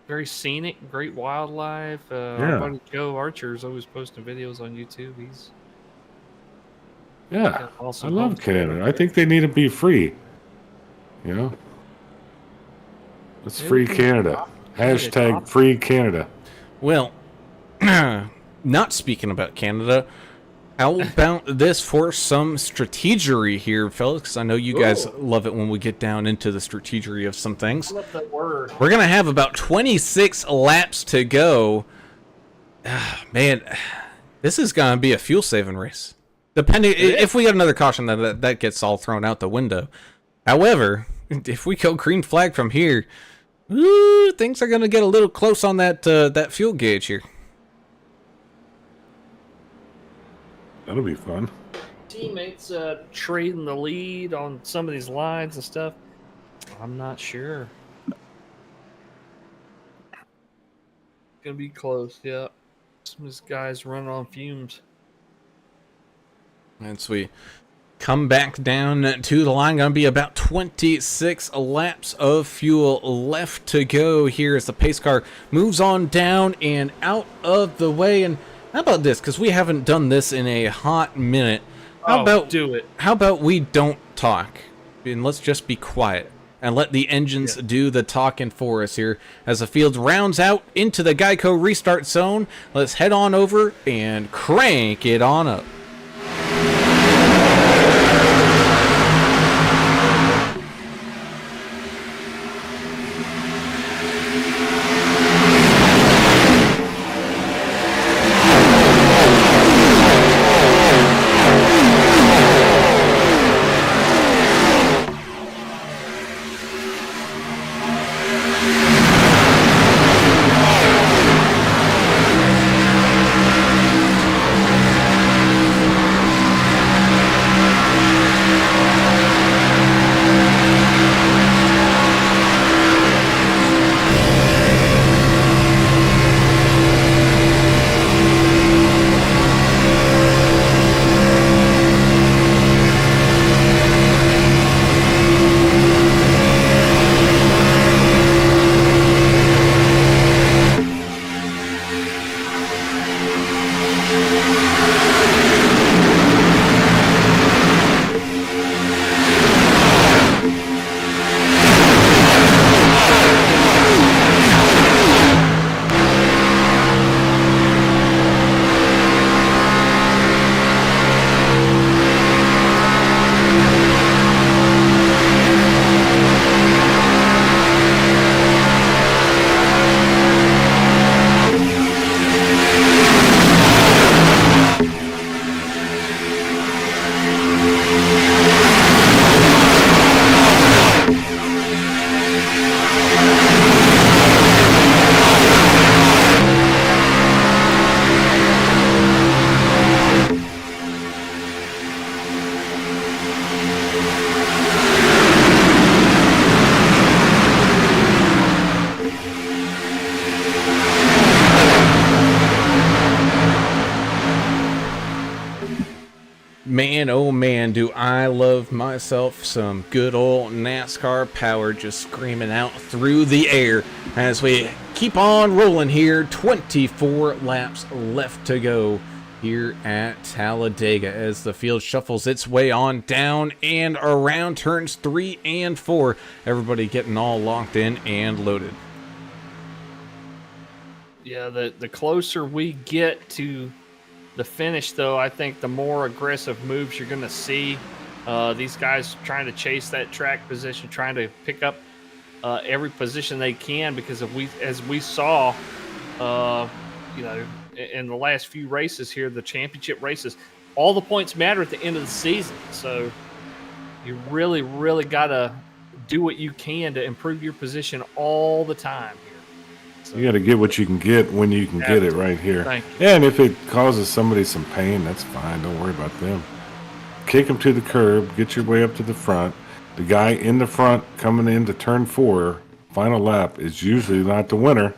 Very scenic, great wildlife. Our Yeah. buddy Joe Archer is always posting videos on YouTube. He's Yeah, got awesome I love homestead Canada. up I there. think they need to be free. You know, let's free Canada. Hashtag free Canada. Well, not speaking about Canada, how about this for some strategery here, fellas? 'Cause I know you guys love it when we get down into the strategery of some things. I love that word. We're going to have about 26 laps to go. Man, this is going to be a fuel-saving race. Depending, if we get another caution, that gets all thrown out the window. However, if we go green flag from here, things are going to get a little close on that fuel gauge here. That'll be fun. Teammates trading the lead on some of these lines and stuff. I'm not sure. Gonna be close, yeah. Some of these guys running on fumes. And so we come back down to the line. Going to be about 26 laps of fuel left to go here as the pace car moves on down and out of the way. And how about this? Because we haven't done this in a hot minute. How about do it? How about we don't talk and let's just be quiet and let the engines do the talking for us here as the field rounds out into the Geico restart zone. Let's head on over and crank it on up. Man, oh man, do I love myself some good old NASCAR power just screaming out through the air as we keep on rolling here. 24 laps left to go here at Talladega as the field shuffles its way on down and around turns 3 and 4. Everybody getting all locked in and loaded. Yeah, the closer we get to the finish, though, I think the more aggressive moves you're going to see. These guys trying to chase that track position, trying to pick up every position they can, because as we saw, in the last few races here, the championship races, all the points matter at the end of the season. So you really, really got to do what you can to improve your position all the time here. So, you got to get what you can get when you can get it right here. Thank you. And if it causes somebody some pain, that's fine. Don't worry about them. Kick them to the curb. Get your way up to the front. The guy in the front coming into turn 4, final lap, is usually not the winner.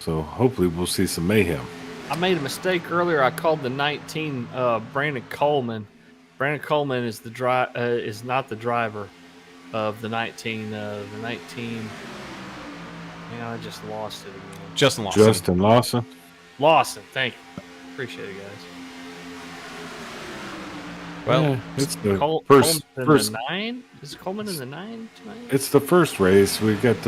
So hopefully we'll see some mayhem. I made a mistake earlier. I called the 19 Brandon Coleman. Brandon Coleman is is not the driver. of the 19. Man, I just lost it again. Justin Lawson. Justin Lawson. Lawson, thank you. Appreciate it, guys. Well, Yeah, it's the Coleman's first. in the 9? Is Coleman in the 9 tonight? It's the first race. We just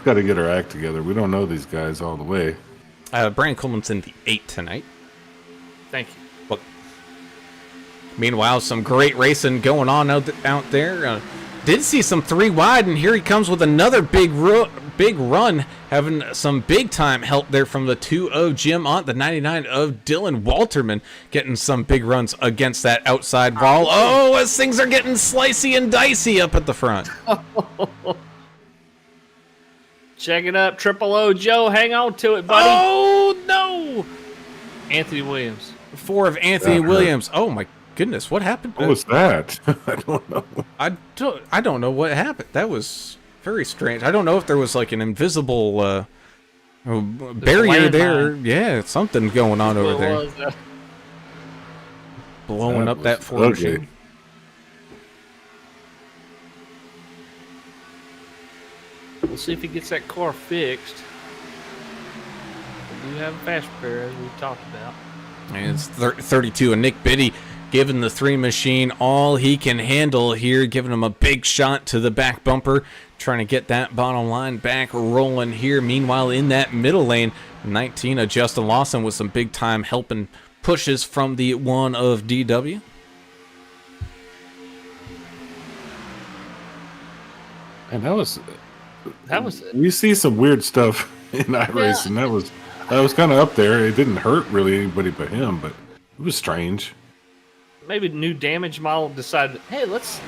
got to get our act together. We don't know these guys all the way. Brian Coleman's in the 8 tonight. Thank you. Look. Meanwhile, some great racing going on out there. Did see some 3 wide, and here he comes with another big run, having some big-time help there from the 2 of Jim Ott, the 99 of Dylan Walterman, getting some big runs against that outside wall. Oh, as things are getting slicey and dicey up at the front. Check it up, Triple O Joe. Hang on to it, buddy. Oh, no! Anthony Williams. 4 of Anthony Williams. Oh, my goodness, what happened? What was that? I don't know. I don't know what happened. That was very strange. I don't know if there was like an invisible barrier there. Yeah, something going on over there. Blowing up that Ford machine. We'll see if he gets that car fixed. We do have a fast repair, as we talked about. And it's 32, and Nick Biddy giving the 3 machine all he can handle here, giving him a big shot to the back bumper, trying to get that bottom line back rolling here. Meanwhile, in that middle lane, 19 of Justin Lawson with some big time helping pushes from the 1 of DW. And that was it. You see some weird stuff in iRacing. That was kind of up there. It didn't hurt really anybody but him, but it was strange. Maybe new damage model decided, hey, let's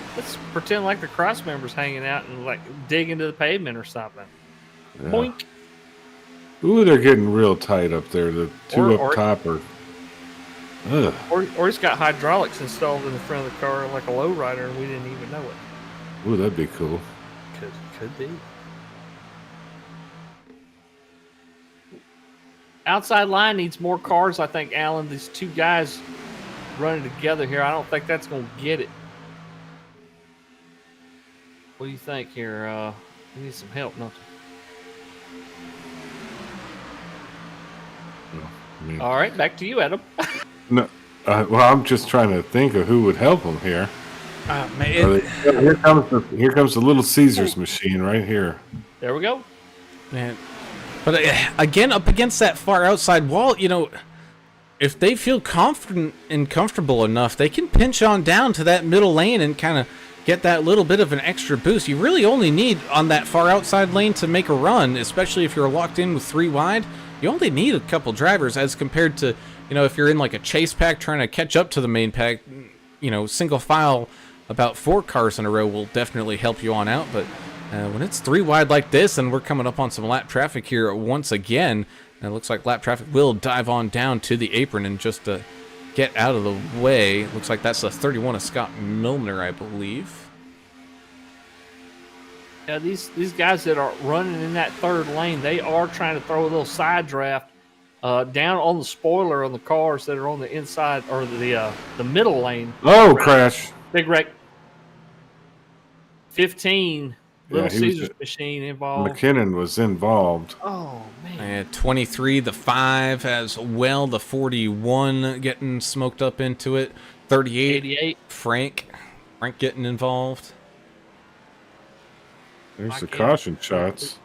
pretend like the cross members hanging out and like dig into the pavement or something. Yeah. Boink. Ooh, they're getting real tight up there. The 2 up top are. Ugh. Or he's got hydraulics installed in the front of the car like a lowrider and we didn't even know it. Ooh, that'd be cool. Could be. Outside line needs more cars, I think, Alan. These 2 guys running together here. I don't think that's going to get it. What do you think here? You need some help, don't you? No, I mean, All right, back to you, Adam. no, well, I'm just trying to think of who would help him here. Man, Here comes the Little Caesars machine right here. There we go. man. But again, up against that far outside wall, if they feel confident and comfortable enough, they can pinch on down to that middle lane and kind of get that little bit of an extra boost. You really only need on that far outside lane to make a run, especially if you're locked in with 3 wide. You only need a couple drivers as compared to, if you're in like a chase pack trying to catch up to the main pack, single file about 4 cars in a row will definitely help you on out. But when it's 3 wide like this, and we're coming up on some lap traffic here once again, and it looks like lap traffic will dive on down to the apron and just get out of the way. Looks like that's the 31 of Scott Milner, I believe. Yeah, these guys that are running in that 3rd lane, they are trying to throw a little side draft down on the spoiler on the cars that are on the inside or the middle lane. Oh, crash. Big wreck. 15. Little he Caesars machine involved. McKinnon was involved. Oh, man. And 23, the 5 as well. The 41 getting smoked up into it. 38, 88. Frank getting involved. There's the caution shots.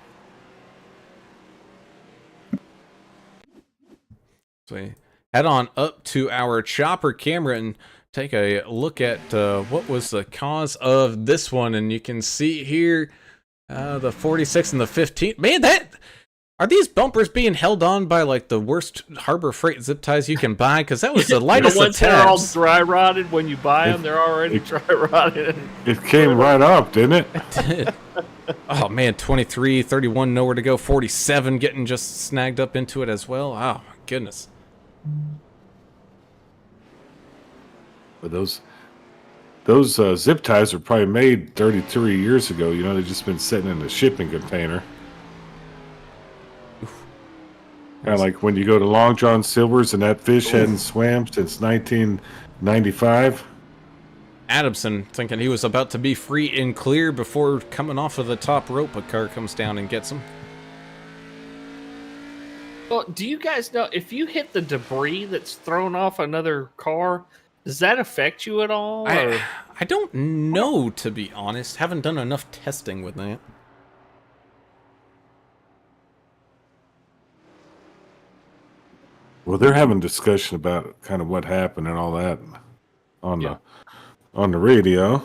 So we head on up to our chopper camera and take a look at what was the cause of this one. And you can see here the 46 and the 15. Man, are these bumpers being held on by like the worst Harbor Freight zip ties you can buy? Because that was the lightest The of ones that are all tabs. dry rotted when you buy them, they're already dry rotted. It came right up, didn't it? It did. Oh man, 23, 31, nowhere to go. 47 getting just snagged up into it as well. Oh my goodness. But those zip ties were probably made 33 years ago. They've just been sitting in a shipping container. Kind of like when you go to Long John Silver's and that fish hadn't swam since 1995. Adamson, thinking he was about to be free and clear before coming off of the top rope. A car comes down and gets him. Well, do you guys know if you hit the debris that's thrown off another car, does that affect you at all? Or? I don't know, to be honest. Haven't done enough testing with that. Well, they're having discussion about kind of what happened and all that on the radio.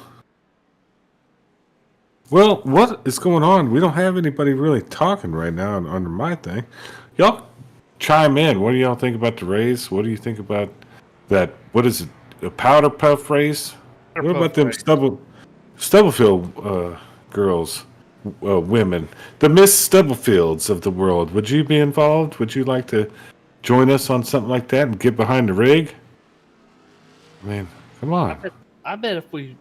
Well, what is going on? We don't have anybody really talking right now under my thing. Y'all chime in. What do y'all think about the race? What do you think about that? What is it? A powder puff race? Powder What puff about them race. Stubblefield girls, women, the Miss Stubblefields of the world? Would you be involved? Would you like to join us on something like that and get behind the rig? I mean, come on. I bet if we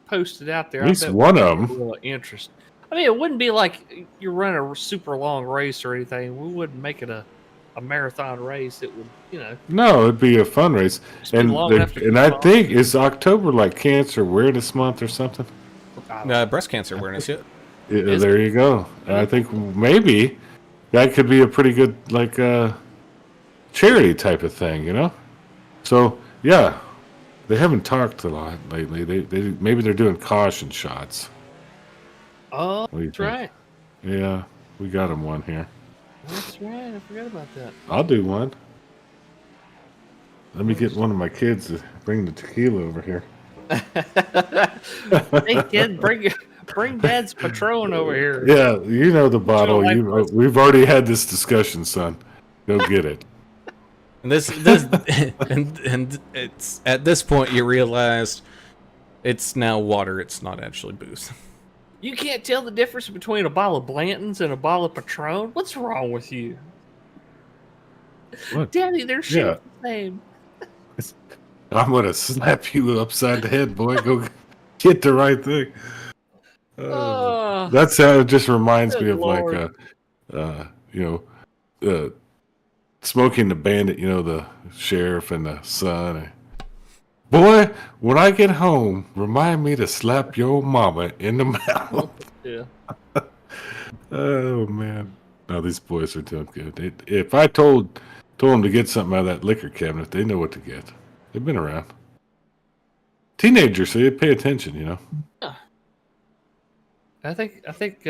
posted out there, At least I bet one we'd of get 'em. a little interest. I mean, it wouldn't be like you're running a super long race or anything. We wouldn't make it a marathon race. It would, No, it'd be a fun race. just be And long enough to and keep I on. think is October like Cancer Awareness Month or something. Breast cancer awareness, yeah. Yeah, Is there you go. And I think maybe that could be a pretty good like charity type of thing, you know. So yeah, they haven't talked a lot lately. They maybe they're doing caution shots. Oh, What do you that's think? right. Yeah, we got him one here. That's right. I forgot about that. I'll do one. Let me get one of my kids to bring the tequila over here. Hey, kid, bring Dad's Patron over here. Yeah, you know the bottle. like this. We've already had this discussion, son. Go get it. And this and it's at this point you realize it's now water. It's not actually booze. You can't tell the difference between a bottle of Blanton's and a bottle of Patron? What's wrong with you? What? Daddy, they're shaped Yeah. the same. I'm gonna slap you upside the head, boy. Go get the right thing. Oh, That's how it just reminds me Good of Lord. like Smokey and the Bandit. You know, the sheriff and the son. Boy, when I get home, remind me to slap your mama in the mouth. yeah. Oh man, no, these boys are doing good. If I told them to get something out of that liquor cabinet, they know what to get. They've been around. Teenagers, so they pay attention, you know. I think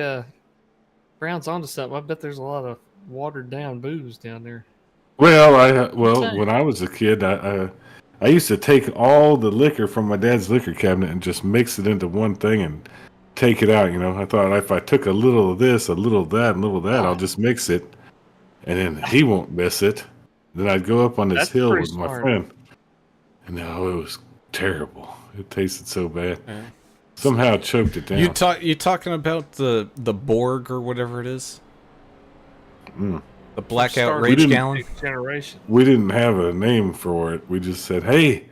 Brown's onto something. I bet there's a lot of watered down booze down there. Well, Okay. when I was a kid, I used to take all the liquor from my dad's liquor cabinet and just mix it into one thing and take it out. You know, I thought if I took a little of this, a little of that, and a little of that, I'll just mix it, and then he won't miss it. Then I'd go up on this That's hill pretty with my smart. friend, and no, it was terrible. It tasted so bad. Yeah. Somehow I choked it down. You talking about the Borg or whatever it is? Mm. The blackout Started rage didn't- gallon? Next generation. We didn't have a name for it. We just said, "Hey,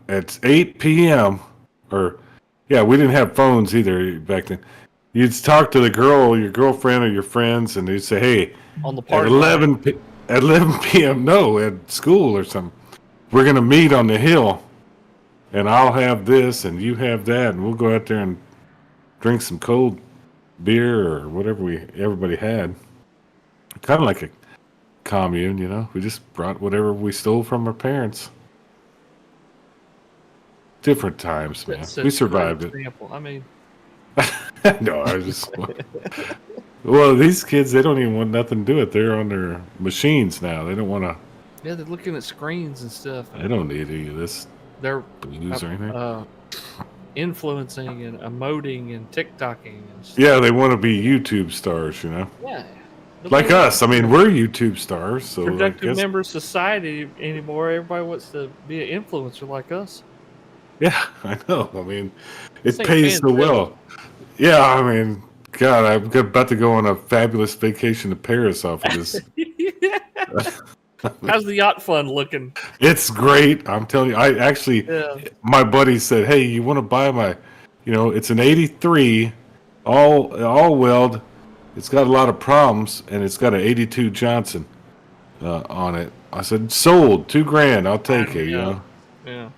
it's 8 p.m." Or, yeah, we didn't have phones either back then. You'd talk to the girl, your girlfriend, or your friends, and they'd say, "Hey, On the at party 11 p.m. No, at school or something. We're gonna meet on the hill, and I'll have this, and you have that, and we'll go out there and drink some cold beer or whatever everybody had. Kind of like a commune, you know. We just brought whatever we stole from our parents. Different times, man. That's a We survived great it. example. I mean, No, I was just. Well, these kids, they don't even want nothing to do it. They're on their machines now. They don't want to. yeah, they're looking at screens and stuff. They don't need any of this They're booze or anything. influencing and emoting and TikToking and stuff. Yeah, they want to be YouTube stars, you know, Yeah. like us. I mean, we're YouTube stars, so I Productive guess, member of society anymore. Everybody wants to be an influencer like us. yeah, I know. I mean, it Think pays so fans well. Yeah, I mean, God, I'm about to go on a fabulous vacation to Paris off of this. How's the yacht fund looking? It's great. I'm telling you. I actually, Yeah. my buddy said, "Hey, you want to buy my, it's an '83, all weld. It's got a lot of problems, and it's got an '82 Johnson on it." I said, "Sold, $2,000. I'll take it." You Yeah. know. Yeah.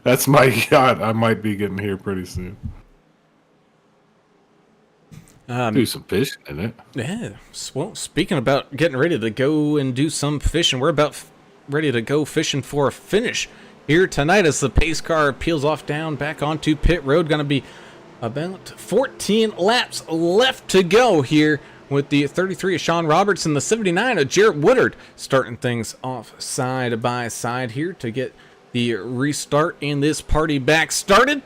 That's my yacht. I might be getting here pretty soon. Do some fishing in it. Yeah. Well, speaking about getting ready to go and do some fishing, we're about ready to go fishing for a finish here tonight as the pace car peels off down back onto pit road. Going to be about 14 laps left to go here with the 33 of Sean Roberts and the 79 of Jarrett Woodard starting things off side by side here to get the restart in this party back started.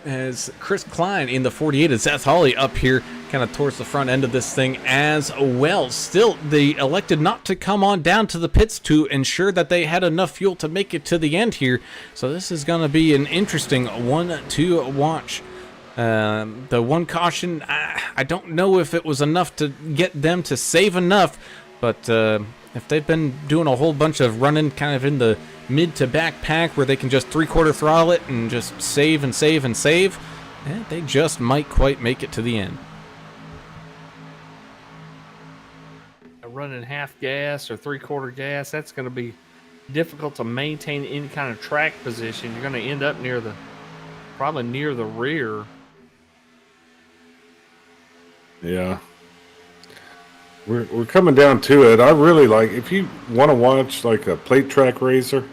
As Chris Klein in the 48 and Seth Hawley up here kind of towards the front end of this thing as well. Still, they elected not to come on down to the pits to ensure that they had enough fuel to make it to the end here. So this is going to be an interesting one to watch. The one caution, I don't know if it was enough to get them to save enough, but if they've been doing a whole bunch of running kind of in the mid to back pack where they can just 3/4 throttle it and just save and save and save, they just might quite make it to the end. Running half gas or 3/4 gas, that's going to be difficult to maintain any kind of track position. You're going to end up probably near the rear. Yeah. We're coming down to it. I really like, if you want to watch like a plate track racer,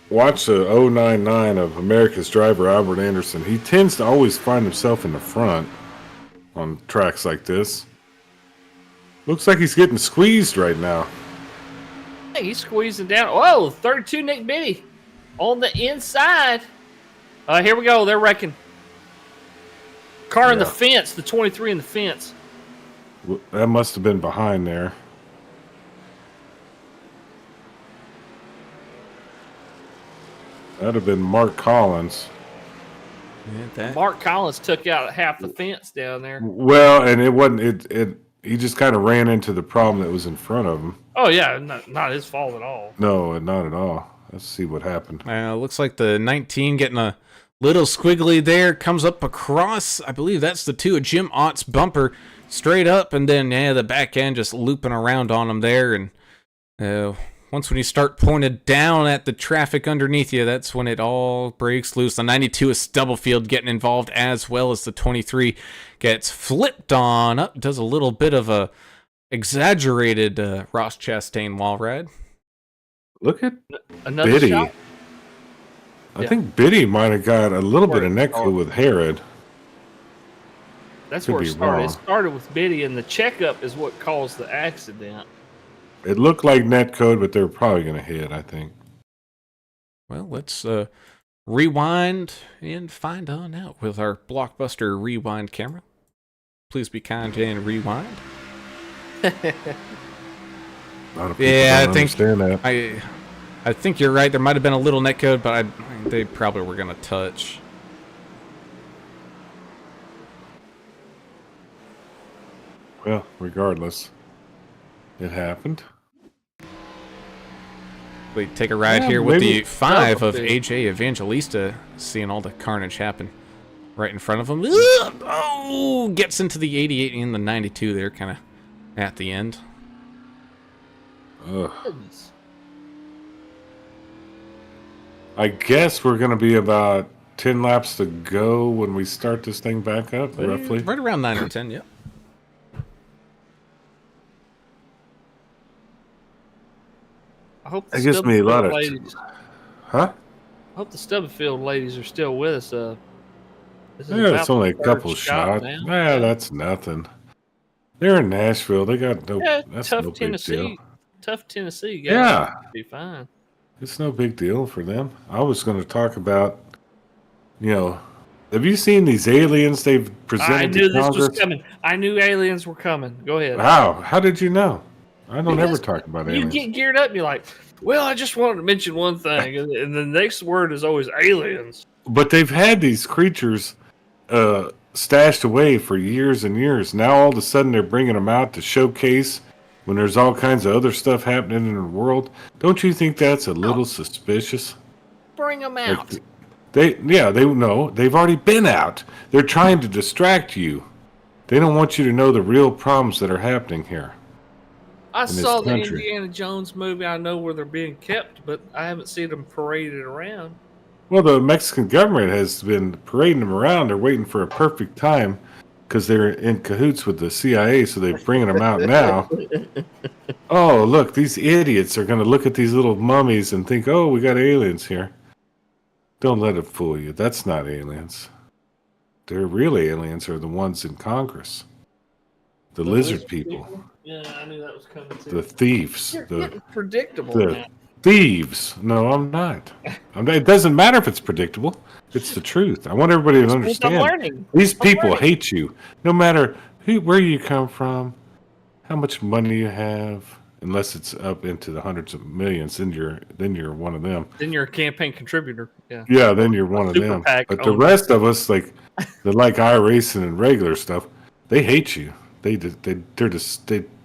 watch the 099 of America's driver Albert Anderson. He tends to always find himself in the front on tracks like this. Looks like he's getting squeezed right now. Hey, he's squeezing down. Whoa, 32 Nick Biddy on the inside. Here we go. They're wrecking. Car in the fence, the 23 in the fence. That must have been behind there. That'd have been Mark Collins. Mark Collins took out half the fence down there. Well, and it wasn't, he just kind of ran into the problem that was in front of him. Oh, yeah, not his fault at all. No, not at all. Let's see what happened. Looks like the 19 getting a little squiggly there, comes up across, I believe that's the 2 of Jim Ott's bumper, straight up, and then the back end just looping around on him there. And once when you start pointed down at the traffic underneath you, that's when it all breaks loose. The 92 is Stubblefield getting involved, as well as the 23 gets flipped on up, does a little bit of a exaggerated Ross Chastain wall ride. Look at Another Biddy. shot. I think Biddy might have got a little bit of neck with Herod. That's Could where it be started. wrong. It started with Biddy, and the checkup is what caused the accident. It looked like net code, but they were probably going to hit, I think. Well, let's rewind and find on out with our Blockbuster rewind camera. Please be kind and rewind. A lot of people Yeah, don't I think understand that. I think you're right. There might have been a little netcode, but they probably were going to touch. Well, regardless, it happened. We take a ride Yeah, here with maybe- the 5 of Probably. AJ Evangelista, seeing all the carnage happen right in front of him. Ugh! Oh, gets into the 88 and the 92 there, kind of at the end. Ugh. I guess we're going to be about 10 laps to go when we start this thing back up, roughly. Right around 9 or 10, yep. I hope the That gives me a lot of... ladies. Huh? I hope the Stubblefield ladies are still with us. This is Yeah, about it's only a the third couple shot shots. now. Yeah, that's nothing. They're in Nashville. They got no... Yeah, that's tough no big Tennessee. deal. Tough Tennessee guys. Yeah. Be fine. It's no big deal for them. I was going to talk about, have you seen these aliens they've presented I knew to this Congress? was coming. I knew aliens were coming. Go ahead. Wow. How did you know? I don't ever Because talk about You aliens. get geared up and you're like, well, I just wanted to mention one thing. And the next word is always aliens. But they've had these creatures stashed away for years and years. Now all of a sudden they're bringing them out to showcase when there's all kinds of other stuff happening in the world. Don't you think that's a little suspicious? Bring them out. They've already been out. They're trying to distract you. They don't want you to know the real problems that are happening here. I this saw the country. Indiana Jones movie. I know where they're being kept, but I haven't seen them paraded around. Well, the Mexican government has been parading them around. They're waiting for a perfect time because they're in cahoots with the CIA, so they're bringing them out now. Oh, look, these idiots are going to look at these little mummies and think, oh, we got aliens here. Don't let it fool you. That's not aliens. Their real aliens are the ones in Congress. The lizard people. Yeah, I knew that was coming too. The thieves. You're The getting predictable the now. thieves. No, I'm not. It doesn't matter if it's predictable. It's the truth. I want everybody to I'm understand. learning. These I'm people learning. hate you, no matter where you come from, how much money you have. Unless it's up into the hundreds of millions, then you're one of them. Then you're a campaign contributor. Yeah. Yeah, then you're one of Super them. PAC But the owner. rest of us, like iRacing and regular stuff, they hate you. They're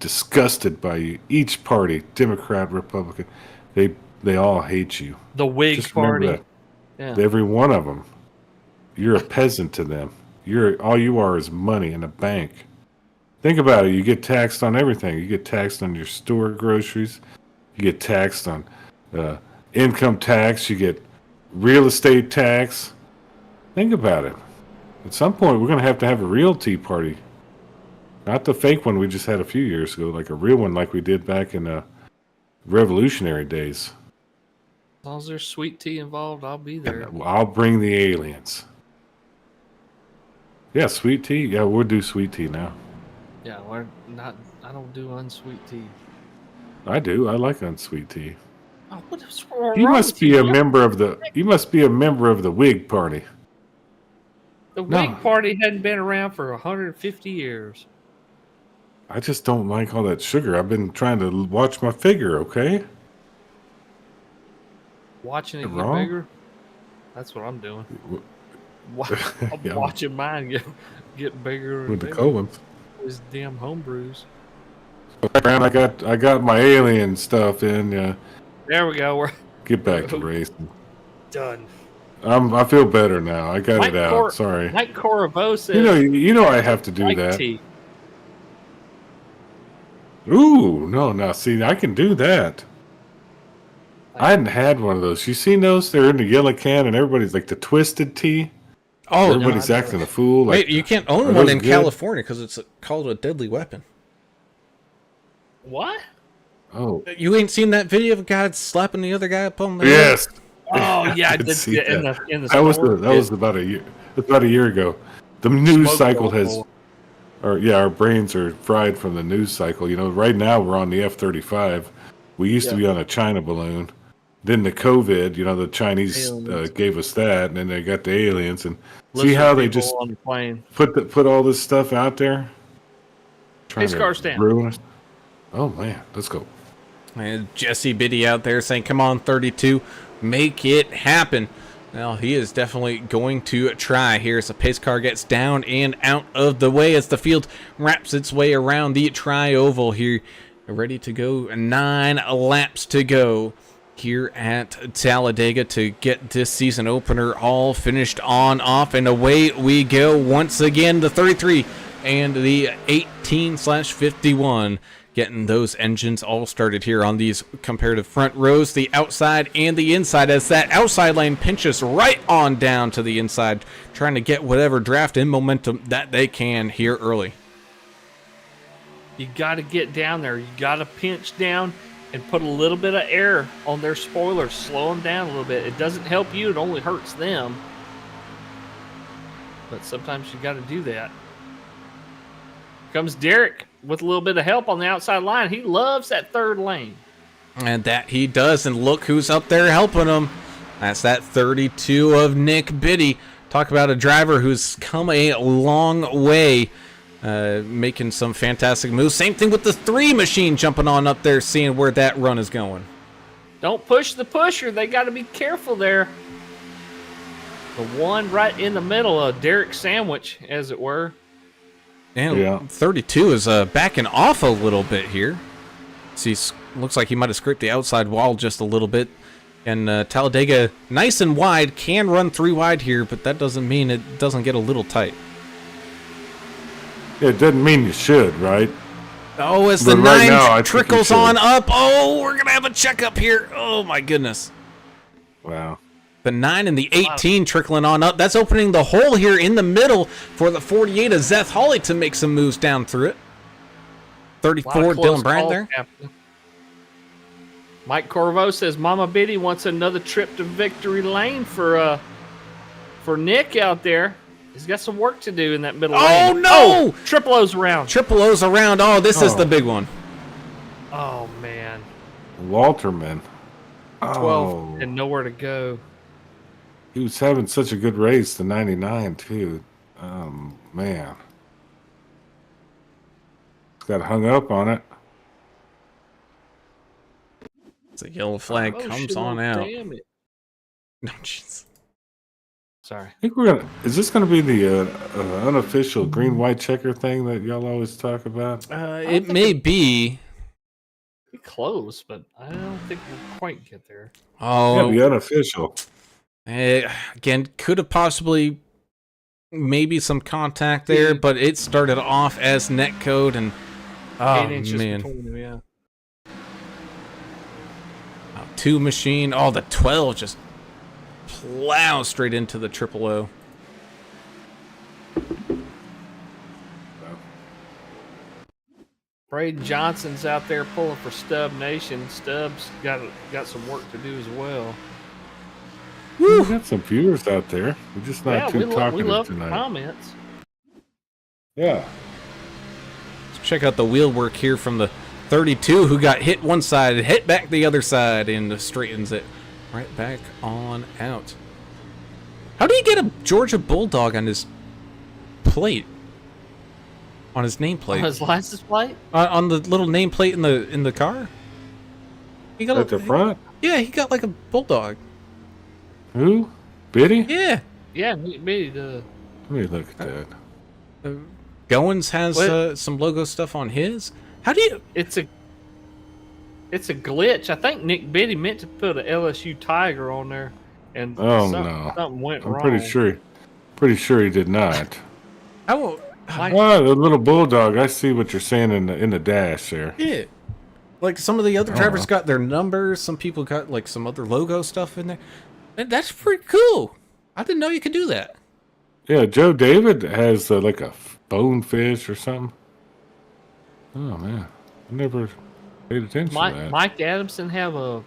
disgusted by you. Each party, Democrat, Republican, they all hate you. The Whig Just remember Party. that. Yeah. Every one of them. You're a peasant to them. All you are is money in a bank. Think about it. You get taxed on everything. You get taxed on your store groceries. You get taxed on income tax. You get real estate tax. Think about it. At some point, we're going to have a real Tea Party. Not the fake one we just had a few years ago, like a real one like we did back in the revolutionary days. As long as there's sweet tea involved, I'll be there. I'll bring the aliens. Yeah, sweet tea. Yeah, we'll do sweet tea now. Yeah, we're not. I don't do unsweet tea. I do. I like unsweet tea. Oh, what's wrong You must with be you? a member of the. You must be a member of the Whig Party. The No. Whig Party hadn't been around for 150 years. I just don't like all that sugar. I've been trying to watch my figure. Okay. Watching it get Wrong? bigger. That's what I'm doing. I'm Yeah. watching mine get bigger and With the bigger. colons. These damn homebrews. I got my alien stuff in. There we go. We're Get back to racing. done. I feel better now. I got Mike it out. Sorry. Mike Corriveau says, You know I have to do "Like that. tea." Ooh, no, see, I can do that. I hadn't had one of those. You seen those? They're in the yellow can, and everybody's like the twisted tea. Oh, Everybody's no, I acting a fool. Like, wait, you can't own are one those in good? California because it's called a deadly weapon. What? Oh, You ain't seen that video of a guy slapping the other guy up on the head? yes. Oh yeah, I did did see see in that. the That was store. that was about a year. About a year ago. The news Smoke cycle roll. has, our brains are fried from the news cycle. You know, right now we're on the F-35. We used to be on a China balloon. Then the COVID, the Chinese Aliens. gave us that, and then they got the aliens. And see Lizard how they people just on the plane. put all this stuff out there? Trying Hey, to Scarstan. ruin us. Oh man, let's go. And Jesse Biddy out there saying, come on, 32, make it happen. Well, he is definitely going to try here as the pace car gets down and out of the way as the field wraps its way around the tri-oval here. Ready to go. 9 laps to go here at Talladega to get this season opener all finished off. And away we go once again. The 33 and the 18/51. Getting those engines all started here on these comparative front rows, the outside and the inside, as that outside lane pinches right on down to the inside, trying to get whatever draft and momentum that they can here early. You got to get down there. You got to pinch down and put a little bit of air on their spoilers. Slow them down a little bit. It doesn't help you. It only hurts them. But sometimes you got to do that. Comes Derek with a little bit of help on the outside line. He loves that third lane. And that he does, and look who's up there helping him. That's that 32 of Nick Biddy. Talk about a driver who's come a long way, making some fantastic moves. Same thing with the 3 machine jumping on up there, seeing where that run is going. Don't push the pusher. They got to be careful there. The one right in the middle of Derek's sandwich, as it were. And Yeah. 32 is backing off a little bit here. See, looks like he might have scraped the outside wall just a little bit. And Talladega, nice and wide, can run 3 wide here, but that doesn't mean it doesn't get a little tight. It doesn't mean you should, right? Oh, as the But right 9 now, I think you trickles should. on up. Oh, we're going to have a checkup here. Oh, my goodness. Wow. The 9 and the 18 trickling on up. That's opening the hole here in the middle for the 48 of Zeth Hawley to make some moves down through it. 34, Dylan Bryant there. Captain. Mike Corvo says Mama Biddy wants another trip to Victory Lane for Nick out there. He's got some work to do in that middle lane. Oh, no! Oh, Triple O's around. Triple O's around. Oh, this is Oh. the big one. Oh, man. Walterman. 12 Oh, and nowhere to go. he was having such a good race, the 99 too. Man, got hung up on it. The yellow flag Oh, comes shit, on oh, out. Damn it. No, jeez. Sorry. I think we're gonna. Is this gonna be the unofficial green-white checker thing that y'all always talk about? It may be. Be close, but I don't think we'll quite get there. Yeah, Oh, the unofficial. again, could have possibly maybe some contact there, but it started off as netcode and 8 inches man, between them, yeah. two machine. Oh, the 12 just plows straight into the triple O. Braden Johnson's out there pulling for Stub Nation. Stubbs got some work to do as well. We got some viewers out there. We're just not Yeah, too we talkative love the tonight. comments. Yeah. Let's check out the wheel work here from the 32 who got hit one side, hit back the other side, and straightens it right back on out. How do you get a Georgia Bulldog on his plate? On his nameplate? On his license plate? On the little nameplate in the car? He got At the front? Yeah, he got like a Bulldog. Who? Biddy? Yeah. Yeah, me the Let me look at that. Goins has What? some logo stuff on his. How do you... it's a glitch. I think Nick Biddy meant to put a LSU Tiger on there, and Oh, something, no. something went I'm wrong. pretty sure he did not. How... Like, Oh, the little bulldog. I see what you're saying in the dash there. Yeah. Like some of the other drivers Uh-huh. got their numbers. Some people got like some other logo stuff in there. And that's pretty cool. I didn't know you could do that. Yeah, Joe David has like a bonefish or something. Oh man, I never paid attention to that. Mike Adamson have a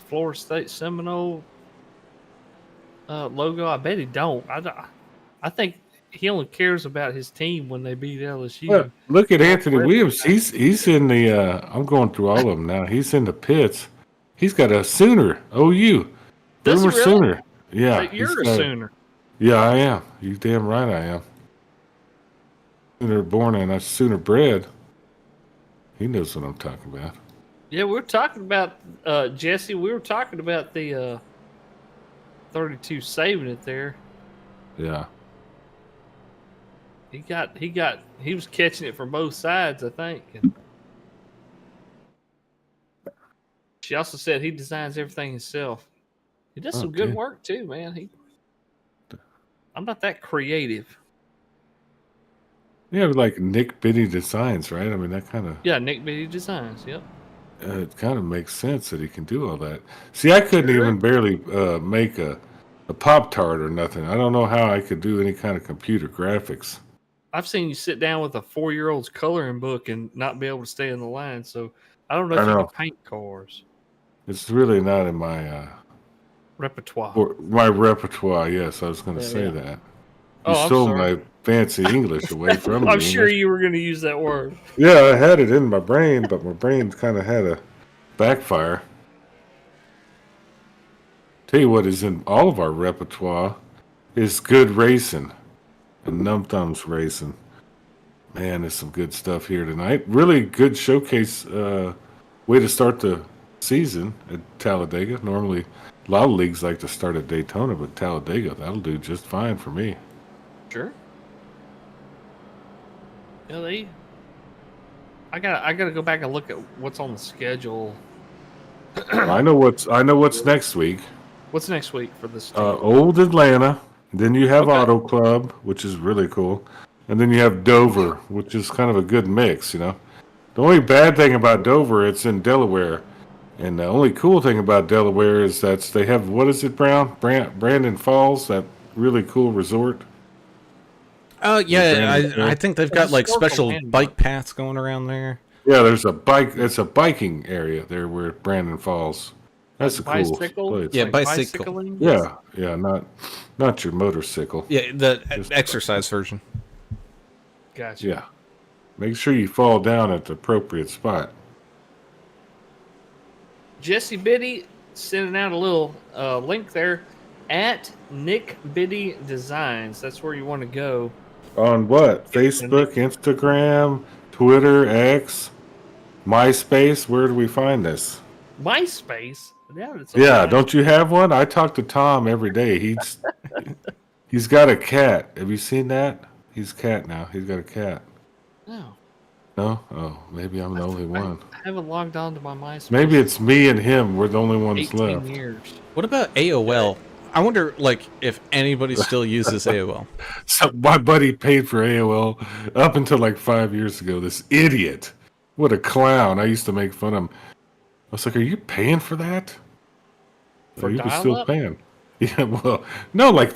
Florida State Seminole logo. I bet he don't. I think he only cares about his team when they beat LSU. Well, look at Anthony Williams. He's in the. I'm going through all of them now. He's in the pits. He's got a Sooner. OU. Does he Boomer really? Sooner. Yeah, But you're he's a got- Sooner. Yeah, I am. You damn right I am. Sooner born and a Sooner bred. He knows what I'm talking about. Yeah, we were talking about Jesse. We were talking about the 32 saving it there. Yeah. He was catching it from both sides, I think. And she also said he designs everything himself. He does some good Okay. work too, man. I'm not that creative. Yeah, like Nick Biddy Designs, right? I mean, that kind of Yeah, Nick Biddy Designs. Yep. it kind of makes sense that he can do all that. See, I couldn't Sure. even barely make a Pop-Tart or nothing. I don't know how I could do any kind of computer graphics. I've seen you sit down with a 4-year-old's coloring book and not be able to stay in the line. So I don't know I if you know. can paint cars. It's really not in my Repertoire. my repertoire. Yes, I was going to Yeah, say yeah. that. Oh, You I'm stole sorry. my fancy English away from me. I'm sure English. you were going to use that word. Yeah, I had it in my brain, but my brain kind of had a backfire. Tell you what is in all of our repertoire is good racing and Num Thumbs racing. Man, there's some good stuff here tonight. Really good showcase way to start the season at Talladega. Normally, a lot of leagues like to start at Daytona, but Talladega, that'll do just fine for me. Sure. Yeah, I gotta go back and look at what's on the schedule. I know what's next week. What's next week for this team? Old Atlanta. Then you have Okay. Auto Club, which is really cool. And then you have Dover, which is kind of a good mix, you know. The only bad thing about Dover, it's in Delaware. And the only cool thing about Delaware is that they have, what is it, Brandon Falls, that really cool resort. Oh yeah, Brandon I Falls. think they've A got like historical special landmark. bike paths going around there. Yeah, there's a bike. It's a biking area there where Brandon Falls. That's a cool Bicycle? place. Yeah, Like bicycle. bicycling? Yeah, not your motorcycle. Yeah, the Just- exercise version. Gotcha. Yeah, make sure you fall down at the appropriate spot. Jesse Biddy sending out a little link there at Nick Biddy Designs. That's where you want to go. On what? Facebook, Instagram, Twitter, X, MySpace. Where do we find this? MySpace. Yeah, it's Yeah, online. don't you have one? I talk to Tom every day. He's got a cat. Have you seen that? He's a cat now. He's got a cat. No, No? Oh, maybe I'm the only one. I haven't logged on to my MySpace. Maybe it's me and him. We're the only in ones 18 left. years. What about AOL? I wonder, like, if anybody still uses AOL. So my buddy paid for AOL up until like 5 years ago. This idiot. What a clown. I used to make fun of him. I was like, are you paying for that? For Or you still dial-up? paying? Yeah, well, no, like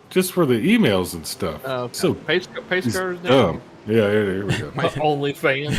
just for the emails and stuff. Oh, okay. So Pace he's cars down. dumb. Yeah, here we go. Only fan.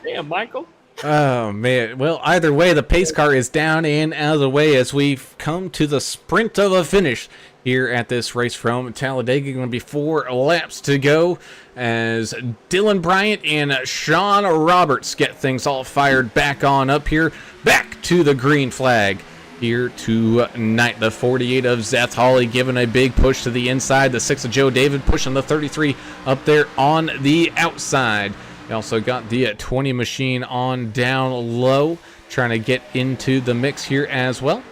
Damn, Michael. Oh man! Well, either way, the pace car is down and out of the way as we've come to the sprint of a finish here at this race from Talladega. Going to be 4 laps to go as Dylan Bryant and Sean Roberts get things all fired back on up here, back to the green flag here tonight. The 48 of Zeth Hawley giving a big push to the inside. The 6 of Joe David pushing the 33 up there on the outside. We also got the 20 machine on down low, trying to get into the mix here as well.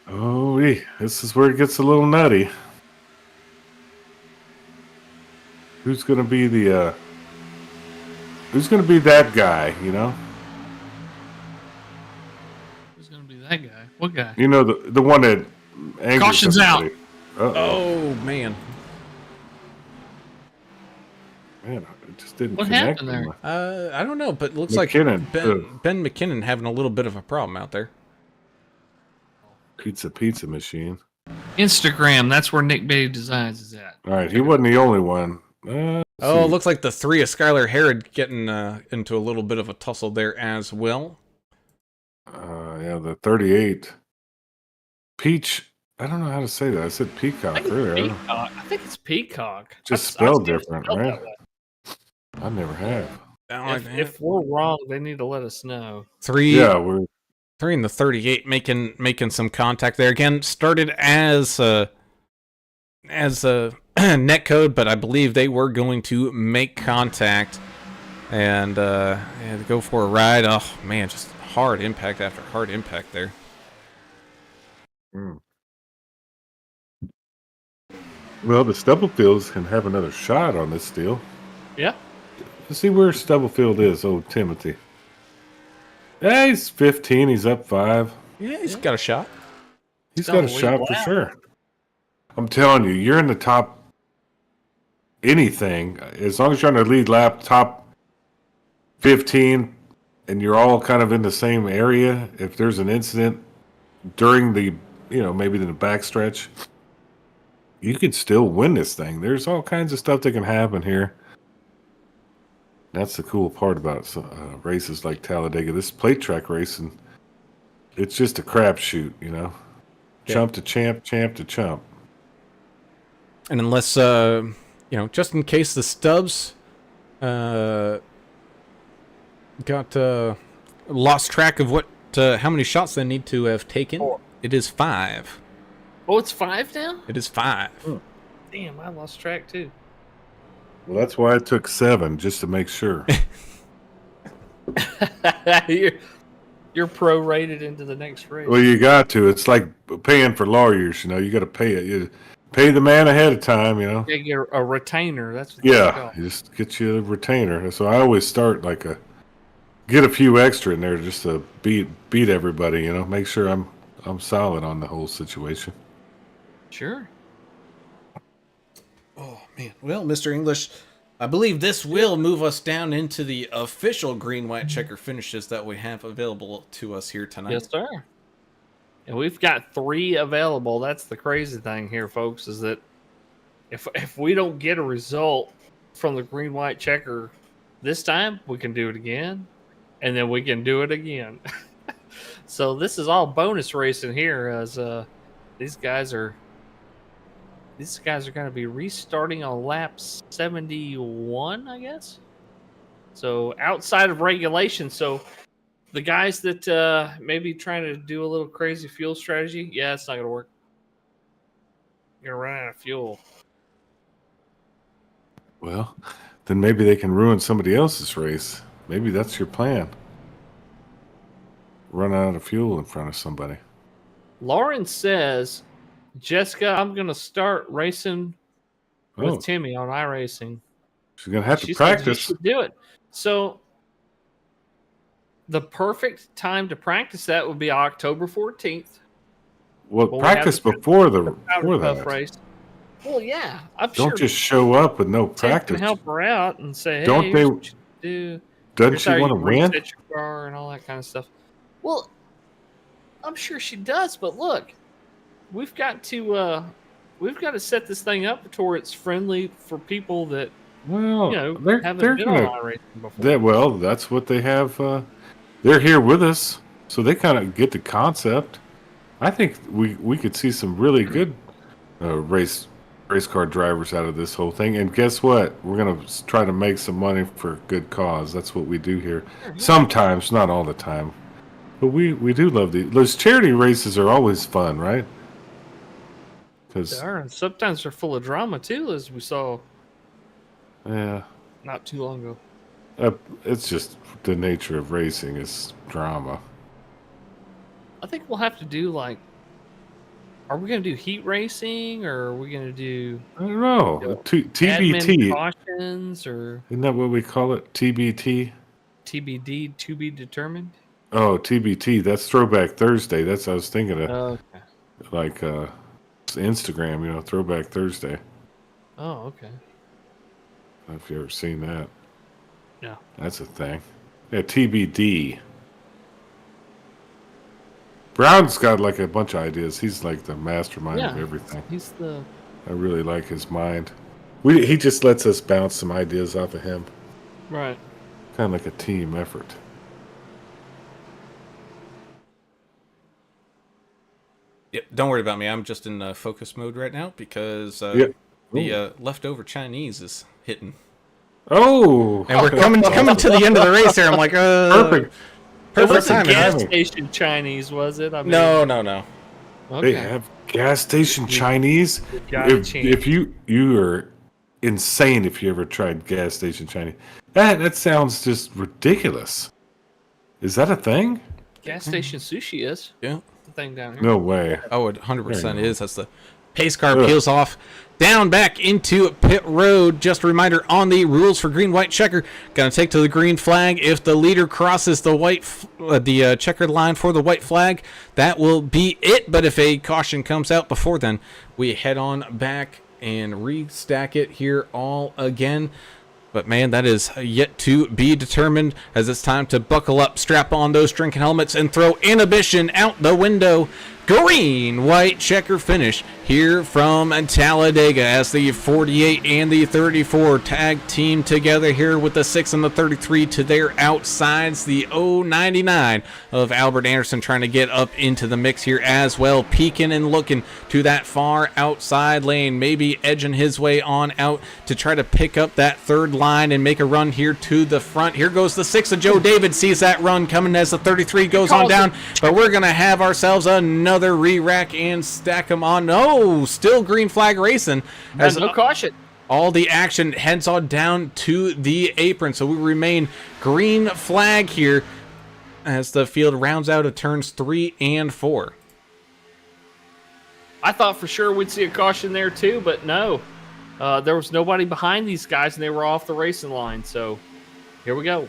Oh, this is where it gets a little nutty. Who's gonna be who's gonna be that guy? You know, Who's gonna be that guy? What guy? you know the one that angers Caution's out. everybody. Uh-oh. Oh man! Man, it just didn't What connect. happened there? with my- I don't know, but it looks McKinnon, like Ben McKinnon having a little bit of a problem out there. Pizza machine. Instagram. That's where Nick Biddy Designs is at. All right, he wasn't the only one. Oh, it looks like the 3 of Skylar Herod getting into a little bit of a tussle there as well. Yeah, the 38. Peach. I don't know how to say that. I said peacock earlier. I think it's Peacock. Just I spelled see it different, spelled right? that way. I never have. If we're wrong, they need to let us know. 3 Yeah, we're 3 and the 38 making some contact there again. Started as net code, but I believe they were going to make contact and go for a ride. Oh man, just hard impact after hard impact there. well. The Stubblefields can have another shot on this deal. Yeah. Let's see where Stubblefield is. Old Timothy. Yeah, he's 15. He's up 5. Yeah, he's got a shot. He's Still got a a lead shot for lap. sure. I'm telling you, you're in the top anything. As long as you're on the lead lap, top 15, and you're all kind of in the same area, if there's an incident during the, maybe in the backstretch, you could still win this thing. There's all kinds of stuff that can happen here. That's the cool part about races like Talladega. This plate track racing, it's just a crapshoot, Yeah. Chump to champ, champ to chump. And unless just in case the Stubbs got lost track of how many shots they need to have taken, it is 5. Oh, it's 5 now? It is 5. Damn, I lost track too. Well, that's why I took 7, just to make sure. You're prorated into the next race. Well, you got to. It's like paying for lawyers, you got to pay it. You pay the man ahead of time, You get a retainer. That's what it's Yeah, called. you just get you a retainer. So I always start get a few extra in there just to beat everybody, make sure I'm solid on the whole situation. Sure. Oh, man. Well, Mr. English, I believe this will move us down into the official green-white checker finishes that we have available to us here tonight. Yes, sir. And we've got 3 available. That's the crazy thing here, folks, is that if we don't get a result from the green white checker this time, we can do it again, and then we can do it again. So this is all bonus racing here, as these guys are going to be restarting on lap 71, I guess. So outside of regulation, so the guys that maybe trying to do a little crazy fuel strategy, yeah, it's not going to work. You're going to run out of fuel. Well, then maybe they can ruin somebody else's race. Maybe that's your plan. Run out of fuel in front of somebody. Lauren says, Jessica, I'm going to start racing with Timmy on iRacing. She's going to have to She practice. said you should do it. So the perfect time to practice that would be October 14th. Well, Well, practice we have before Powder Puff that. race. Well, yeah, I'm sure. Don't just show up with no Ted practice. can help her out and say, hey, Don't here's they- what you do. Doesn't Here's she how you want to win? reset your car and all that kind of stuff. Well, I'm sure she does, but look, we've got to set this thing up to where it's friendly for people that Well, they're haven't been gonna. on iRacing before. Well, that's what they have. They're here with us, so they kind of get the concept. I think we could see some really good race car drivers out of this whole thing. And guess what? We're gonna try to make some money for a good cause. That's what we do here. Sometimes, not all the time, but we do love those charity races. Are always fun, right? Because They are, and sometimes they're full of drama too, as we saw yeah, not too long ago. it's just the nature of racing is drama. I think we'll have to do like, are we going to do heat racing, or are we going to do I don't know. admin TBT. cautions, or Isn't that what we call it? TBT? TBD, to be determined? Oh, TBT. That's Throwback Thursday. That's what I was thinking of. Okay. Like Instagram, Throwback Thursday. Oh, okay. I don't know if you've ever seen that. Yeah. That's a thing. Yeah, TBD. Brown's got like a bunch of ideas. He's like the mastermind of everything. He's the. I really like his mind. He just lets us bounce some ideas off of him. Right. Kind of like a team effort. Yep, don't worry about me. I'm just in focus mode right now because Yeah. the leftover Chinese is hitting. Oh! And we're coming to the end of the race here. I'm like, Perfect. It Perfect wasn't timing. gas station Chinese, was it? I mean, No. Okay. They have gas station Chinese. got a If chance. you are insane if you ever tried gas station Chinese. That sounds just ridiculous. Is that a thing? Gas station sushi is Yeah. the thing down here. No way. Oh, it 100% There you go. is. That's the pace car Ugh. peels off. Down back into pit road. Just a reminder on the rules for green white checker. Gonna take to the green flag. If the leader crosses the checkered line for the white flag, that will be it. But if a caution comes out before then, we head on back and restack it here all again. But man, that is yet to be determined, as it's time to buckle up, strap on those drinking helmets, and throw inhibition out the window. Green white checker finish here from Talladega as the 48 and the 34 tag team together here with the 6 and the 33 to their outsides. The 099 of Albert Anderson trying to get up into the mix here as well, peeking and looking to that far outside lane, maybe edging his way on out to try to pick up that third line and make a run here to the front. Here goes the 6 of Joe David, sees that run coming as the 33 goes on down, but we're going to have ourselves another re-rack and stack them on. No, still green flag racing as No caution. all the action heads on down to the apron. So we remain green flag here as the field rounds out of turns 3 and 4. I thought for sure we'd see a caution there too, but no. There was nobody behind these guys, and they were off the racing line. So here we go.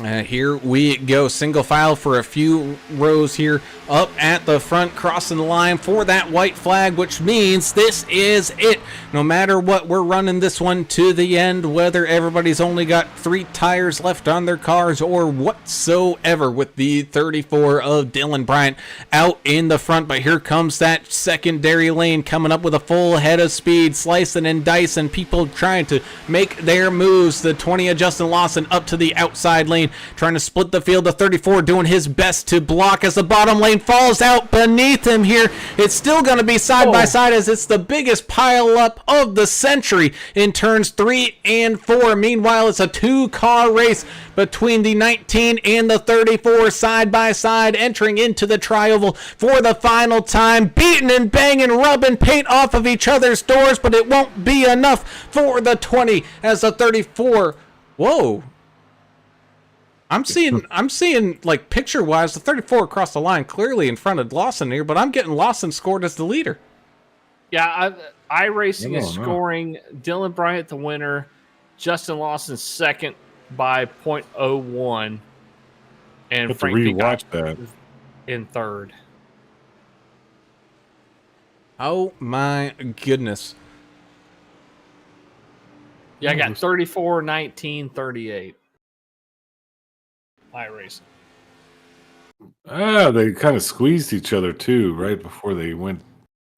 Here we go, single file for a few rows here, up at the front, crossing the line for that white flag, which means this is it. No matter what, we're running this one to the end, whether everybody's only got 3 tires left on their cars or whatsoever, with the 34 of Dylan Bryant out in the front. But here comes that secondary lane coming up with a full head of speed, slicing and dicing, people trying to make their moves. The 20 of Justin Lawson up to the outside lane, trying to split the field. The 34 doing his best to block as the bottom lane falls out beneath him here. It's still going to be side by side, as it's the biggest pile up of the century in turns 3 and 4. Meanwhile, it's a 2-car race between the 19 and the 34 side by side, entering into the tri-oval for the final time, beating and banging, rubbing paint off of each other's doors, but it won't be enough for the 20 as the 34. Whoa. I'm seeing like picture-wise, the 34 across the line clearly in front of Lawson here, but I'm getting Lawson scored as the leader. Yeah, iRacing is scoring Dylan Bryant the winner, Justin Lawson second by .01, and Frank Peacock in third. Oh my goodness. Yeah, I got 34, 19, 38. iRacing. They kind of squeezed each other too right before they went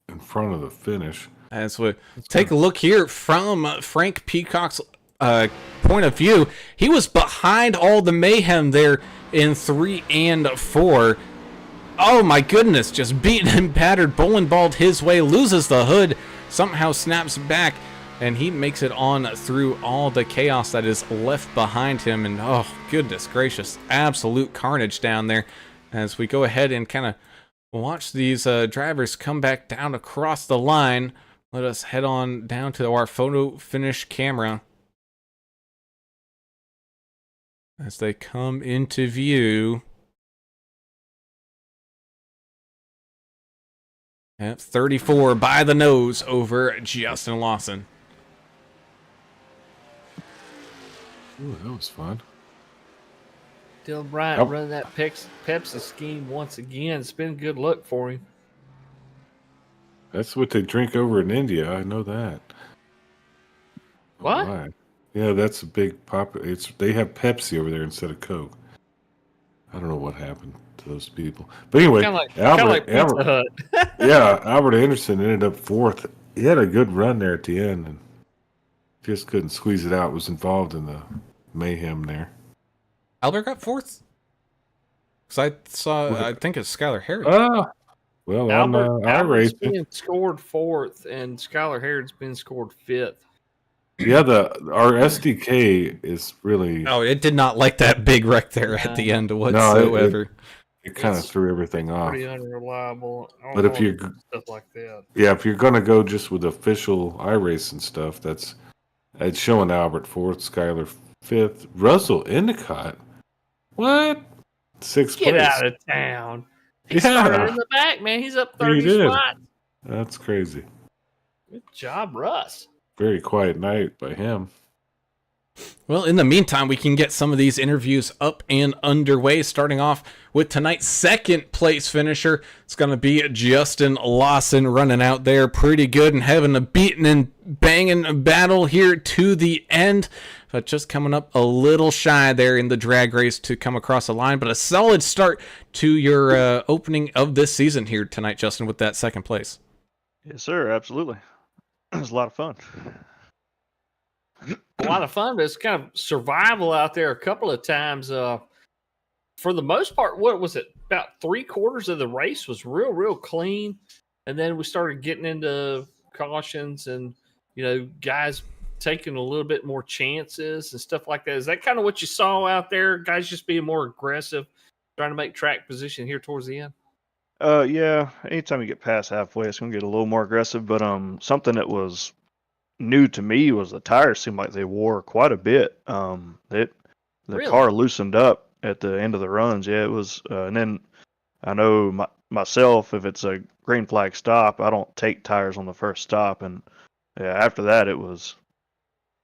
in front of the finish. As we take a look here from Frank Peacock's point of view, he was behind all the mayhem there in 3 and 4. Oh my goodness, just beaten and battered, bowling balled his way, loses the hood, somehow snaps back, and he makes it on through all the chaos that is left behind him. And oh, goodness gracious, absolute carnage down there. As we go ahead and kind of watch these drivers come back down across the line, let us head on down to our photo finish camera as they come into view. At 34 by the nose over Justin Lawson. Ooh, that was fun. Dylan Bryant running that Pepsi scheme once again. It's been good luck for him. That's what they drink over in India. I know that. What? Oh, yeah, that's a big pop. They have Pepsi over there instead of Coke. I don't know what happened to those people. But anyway, Albert, yeah, Albert Anderson ended up 4th. He had a good run there at the end and just couldn't squeeze it out. Was involved in the mayhem there. Albert got 4th? Because I think it's Skylar Harris. Well, Albert's been scored 4th, and Skylar Harrod's been scored 5th. Yeah, our SDK is really. Oh, it did not like that big wreck there at the end whatsoever. No, it kind of threw everything off. Pretty unreliable. But if you stuff like that, yeah, if you're gonna go just with official iRacing stuff, it's showing Albert 4th, Skylar 5th, Russell Endicott. What? 6th place. Get out of town. He started in the back, man. He's up 30 spots. That's crazy. Good job, Russ. Very quiet night by him. Well, in the meantime, we can get some of these interviews up and underway, starting off with tonight's second place finisher. It's going to be Justin Lawson running out there pretty good and having a beating and banging battle here to the end. But just coming up a little shy there in the drag race to come across the line. But a solid start to your opening of this season here tonight, Justin, with that second place. Yes, sir. Absolutely. It was a lot of fun. A lot of fun, but it's kind of survival out there a couple of times. For the most part, what was it? About 3/4 of the race was real clean. And then we started getting into cautions and, guys taking a little bit more chances and stuff like that. Is that kind of what you saw out there? Guys just being more aggressive, trying to make track position here towards the end? Yeah. Anytime you get past halfway, it's going to get a little more aggressive. But something that was new to me was the tires seemed like they wore quite a bit. The car loosened up at the end of the runs. Yeah, it was. And then I know myself, if it's a green flag stop, I don't take tires on the first stop. And yeah, after that, it was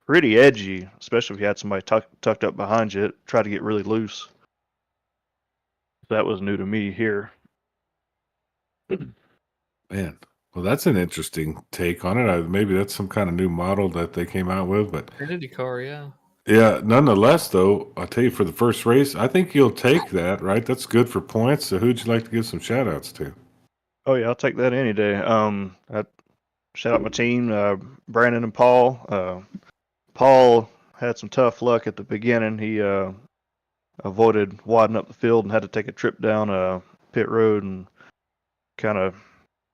pretty edgy, especially if you had somebody tucked up behind you. It tried to get really loose. That was new to me here. Man, well, that's an interesting take on it. Maybe that's some kind of new model that they came out with, but Trinity car, yeah. yeah, nonetheless, though, I'll tell you for the first race, I think you'll take that, right? That's good for points. So who'd you like to give some shout outs to? Oh yeah, I'll take that any day. I shout out my team, Brandon and Paul. Paul had some tough luck at the beginning. He avoided wadding up the field and had to take a trip down pit road and kind of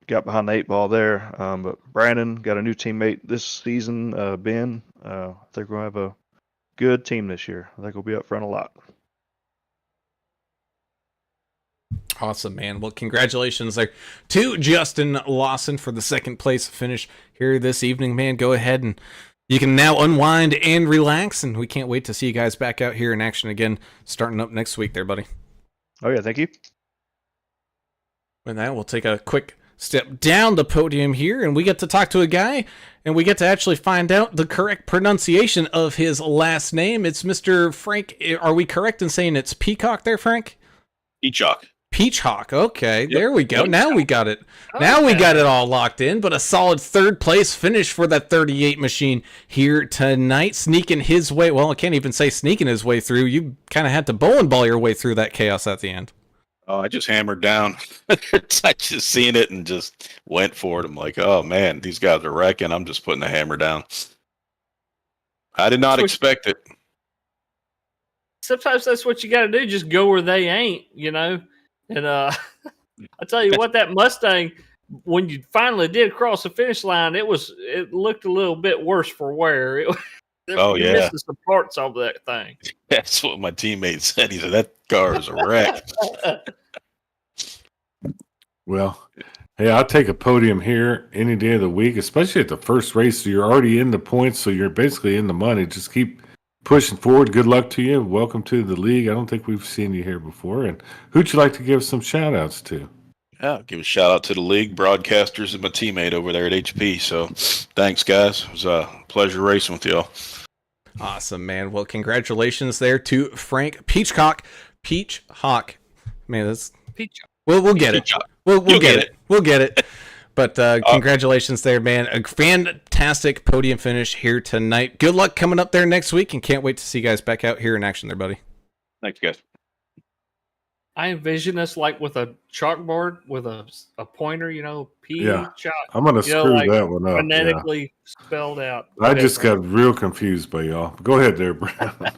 got behind the 8 ball there. But Brandon got a new teammate this season, Ben. I think we'll have a good team this year. I think we'll be up front a lot. Awesome, man. Well, congratulations there to Justin Lawson for the second place finish here this evening, man. Go ahead and you can now unwind and relax, and we can't wait to see you guys back out here in action again starting up next week there, buddy. Oh yeah, thank you. With that, we'll take a quick step down the podium here, and we get to talk to a guy, and we get to actually find out the correct pronunciation of his last name. It's Mr. Frank. Are we correct in saying it's Peacock there, Frank? Peacock. Peachhawk. Okay, Yep. there we go. Yep. Now we got it. Now we got it all locked in, but a solid third place finish for that 38 machine here tonight. Sneaking his way. Well, I can't even say sneaking his way through. You kind of had to bowling ball your way through that chaos at the end. Oh, I just hammered down. I just seen it and just went for it. I'm like, oh man, these guys are wrecking. I'm just putting the hammer down. I did not expect it. Sometimes that's what you got to do. Just go where they ain't, you know. And I tell you what, that Mustang, when you finally did cross the finish line, it looked a little bit worse for wear. Oh, you yeah. missing some parts of that thing. That's what my teammate said. He said, that car is a wreck. Well, hey, I'll take a podium here any day of the week, especially at the first race. So you're already in the points, so you're basically in the money. Just keep pushing forward. Good luck to you. Welcome to the league. I don't think we've seen you here before. And who'd you like to give some shout outs to? Yeah, I'll give a shout out to the league broadcasters and my teammate over there at HP. So thanks, guys. It was a pleasure racing with y'all. Awesome, man. Well, congratulations there to Frank Peachcock. Peachhawk. Man, that's we'll get it. We'll get it. We'll get it. But congratulations there, man. A fantastic podium finish here tonight. Good luck coming up there next week, and can't wait to see you guys back out here in action there, buddy. Thanks, guys. I envision us like with a chalkboard with a pointer, you know, Yeah. chalk. I'm going to screw like that one up. Yeah. phonetically spelled out. I just got real confused by y'all. Go ahead there, Brown.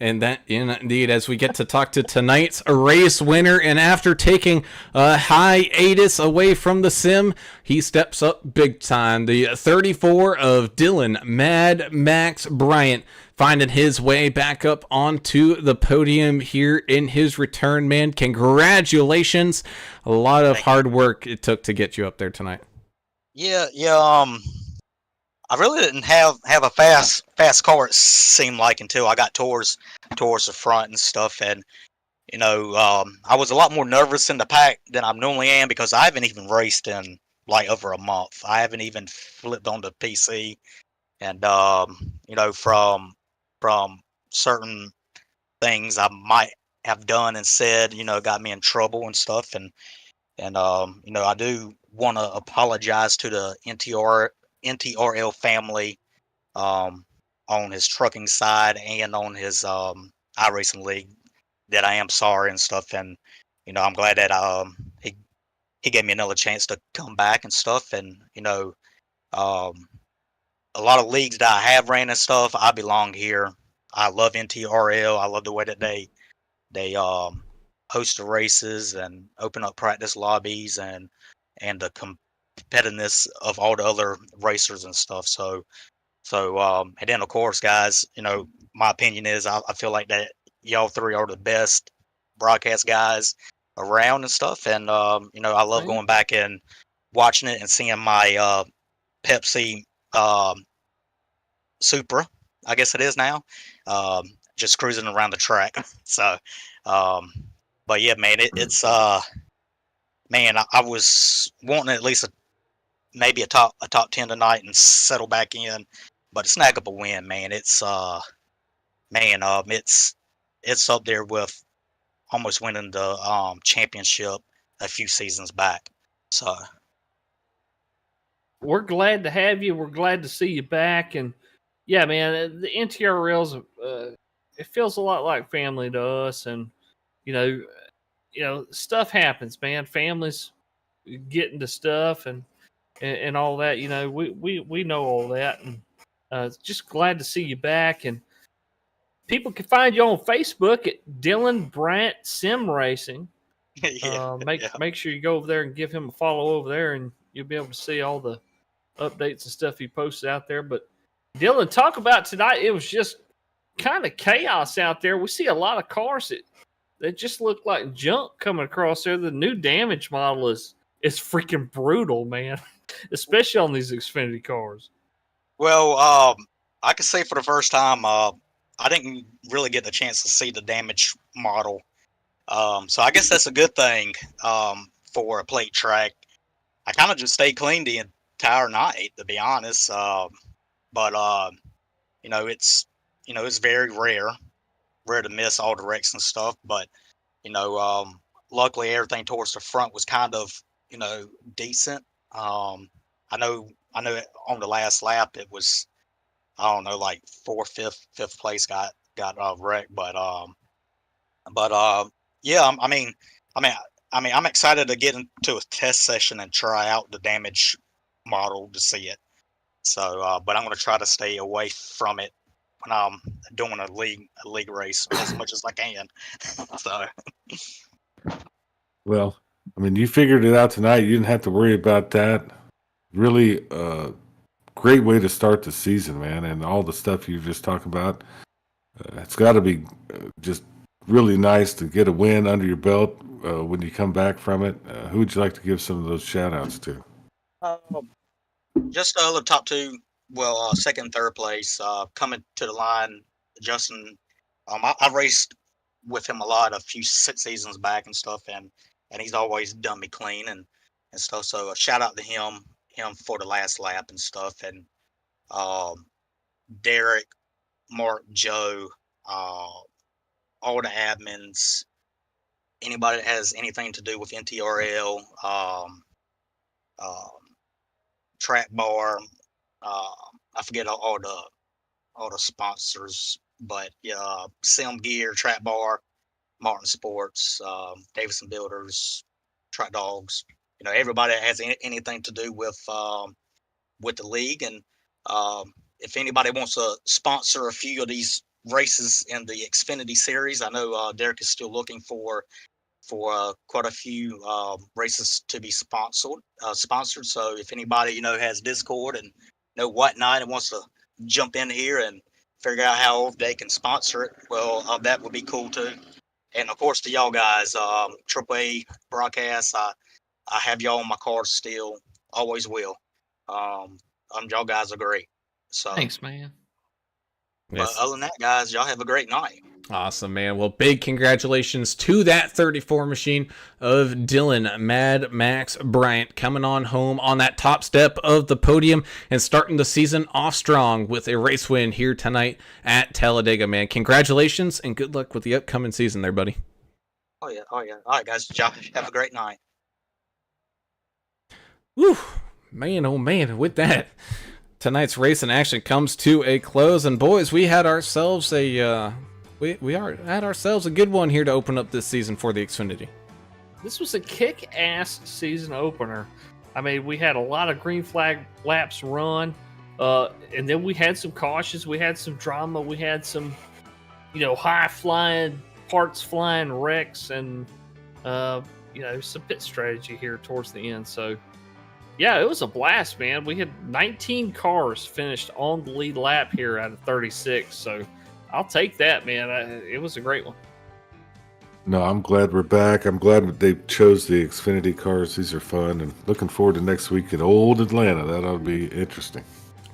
And that, indeed, as we get to talk to tonight's race winner, and after taking a hiatus away from the sim, he steps up big time. The 34 of Dylan Mad Max Bryant, finding his way back up onto the podium here in his return, man. Congratulations. A lot of hard work it took to get you up there tonight. Yeah. I really didn't have a fast car, it seemed like, until I got towards the front and stuff. And, you know, I was a lot more nervous in the pack than I normally am because I haven't even raced in like over a month. I haven't even flipped on the PC. And, you know, from certain things I might have done and said, you know, got me in trouble and stuff. And you know, I do want to apologize to the NTRL family on his trucking side and on his iRacing league, that I am sorry and stuff. And, you know, I'm glad that he gave me another chance to come back and stuff. And, you know, a lot of leagues that I have ran and stuff, I belong here. I love NTRL. I love the way that they host the races and open up practice lobbies and the competitiveness of all the other racers and stuff. So and then of course, guys, you know, my opinion is I feel like that y'all three are the best broadcast guys around and stuff. And you know, I love going back and watching it and seeing my Pepsi Supra, I guess it is now, just cruising around the track. So but yeah, man, it's man, I was wanting at least maybe a top 10 tonight and settle back in to snag up a win, man, it's it's up there with almost winning the championship a few seasons back. So We're glad to have you. We're glad to see you back. And yeah, man, the NTRL's it feels a lot like family to us. And stuff happens, man. Families get into stuff and all that. We know all that, and just glad to see you back. And people can find you on Facebook at Dylan Brandt Sim Racing. yeah, yeah. Make sure you go over there and give him a follow over there, and you'll be able to see all the updates and stuff he posted out there. But Dylan, talk about tonight. It was just kind of chaos out there. We see a lot of cars that just look like junk coming across there. The new damage model is freaking brutal, man, especially on these Xfinity cars. Well, I can say for the first time, I didn't really get the chance to see the damage model. So I guess that's a good thing for a plate track. I kind of just stayed clean the entire night, to be honest. But it's very rare to miss all the wrecks and stuff. But luckily everything towards the front was kind of decent. I know on the last lap it was, I don't know, like fifth place got wrecked, but yeah, I'm excited to get into a test session and try out the damage model to see it. So, but I'm going to try to stay away from it when I'm doing a league race as much as I can. So, Well, I mean, you figured it out tonight. You didn't have to worry about that. Really, great way to start the season, man. And all the stuff you were just talking about. It's got to be just really nice to get a win under your belt when you come back from it. Who would you like to give some of those shout outs to? just the top two, well, second and third place, coming to the line, Justin. I raced with him a lot a few seasons back and stuff, and he's always done me clean and stuff. So a shout out to him for the last lap and stuff, and Derek, Mark, Joe, all the admins, anybody that has anything to do with NTRL, Track Bar, I forget all the sponsors, but yeah, Sim Gear, Track Bar, Martin Sports, Davidson Builders, Track Dogs. Everybody that has anything to do with the league, and if anybody wants to sponsor a few of these races in the Xfinity series, I know Derek is still looking for quite a few races to be sponsored. So if anybody has Discord and whatnot and wants to jump in here and figure out how they can sponsor it, well, that would be cool too. And of course, to y'all guys, AAA broadcast, I have y'all on my card still, always will. Y'all guys are great. So Thanks, man. But Yes. other than that, guys, y'all have a great night. Awesome, man. Well, big congratulations to that 34 machine of Dylan Mad Max Bryant coming on home on that top step of the podium and starting the season off strong with a race win here tonight at Talladega, man. Congratulations and good luck with the upcoming season there, buddy. Oh yeah. All right, guys, y'all have a great night. Whew, man, oh man, with that, tonight's race in action comes to a close, and boys, we had ourselves a had ourselves a good one here to open up this season for the Xfinity. This was a kick-ass season opener. I mean, we had a lot of green flag laps run, and then we had some cautions, we had some drama, we had some, high-flying, parts-flying wrecks, and, some pit strategy here towards the end. So, yeah, it was a blast, man. We had 19 cars finished on the lead lap here out of 36, so I'll take that, man. It was a great one. No, I'm glad we're back. I'm glad they chose the Xfinity cars. These are fun, and looking forward to next week at Old Atlanta. That ought to be interesting.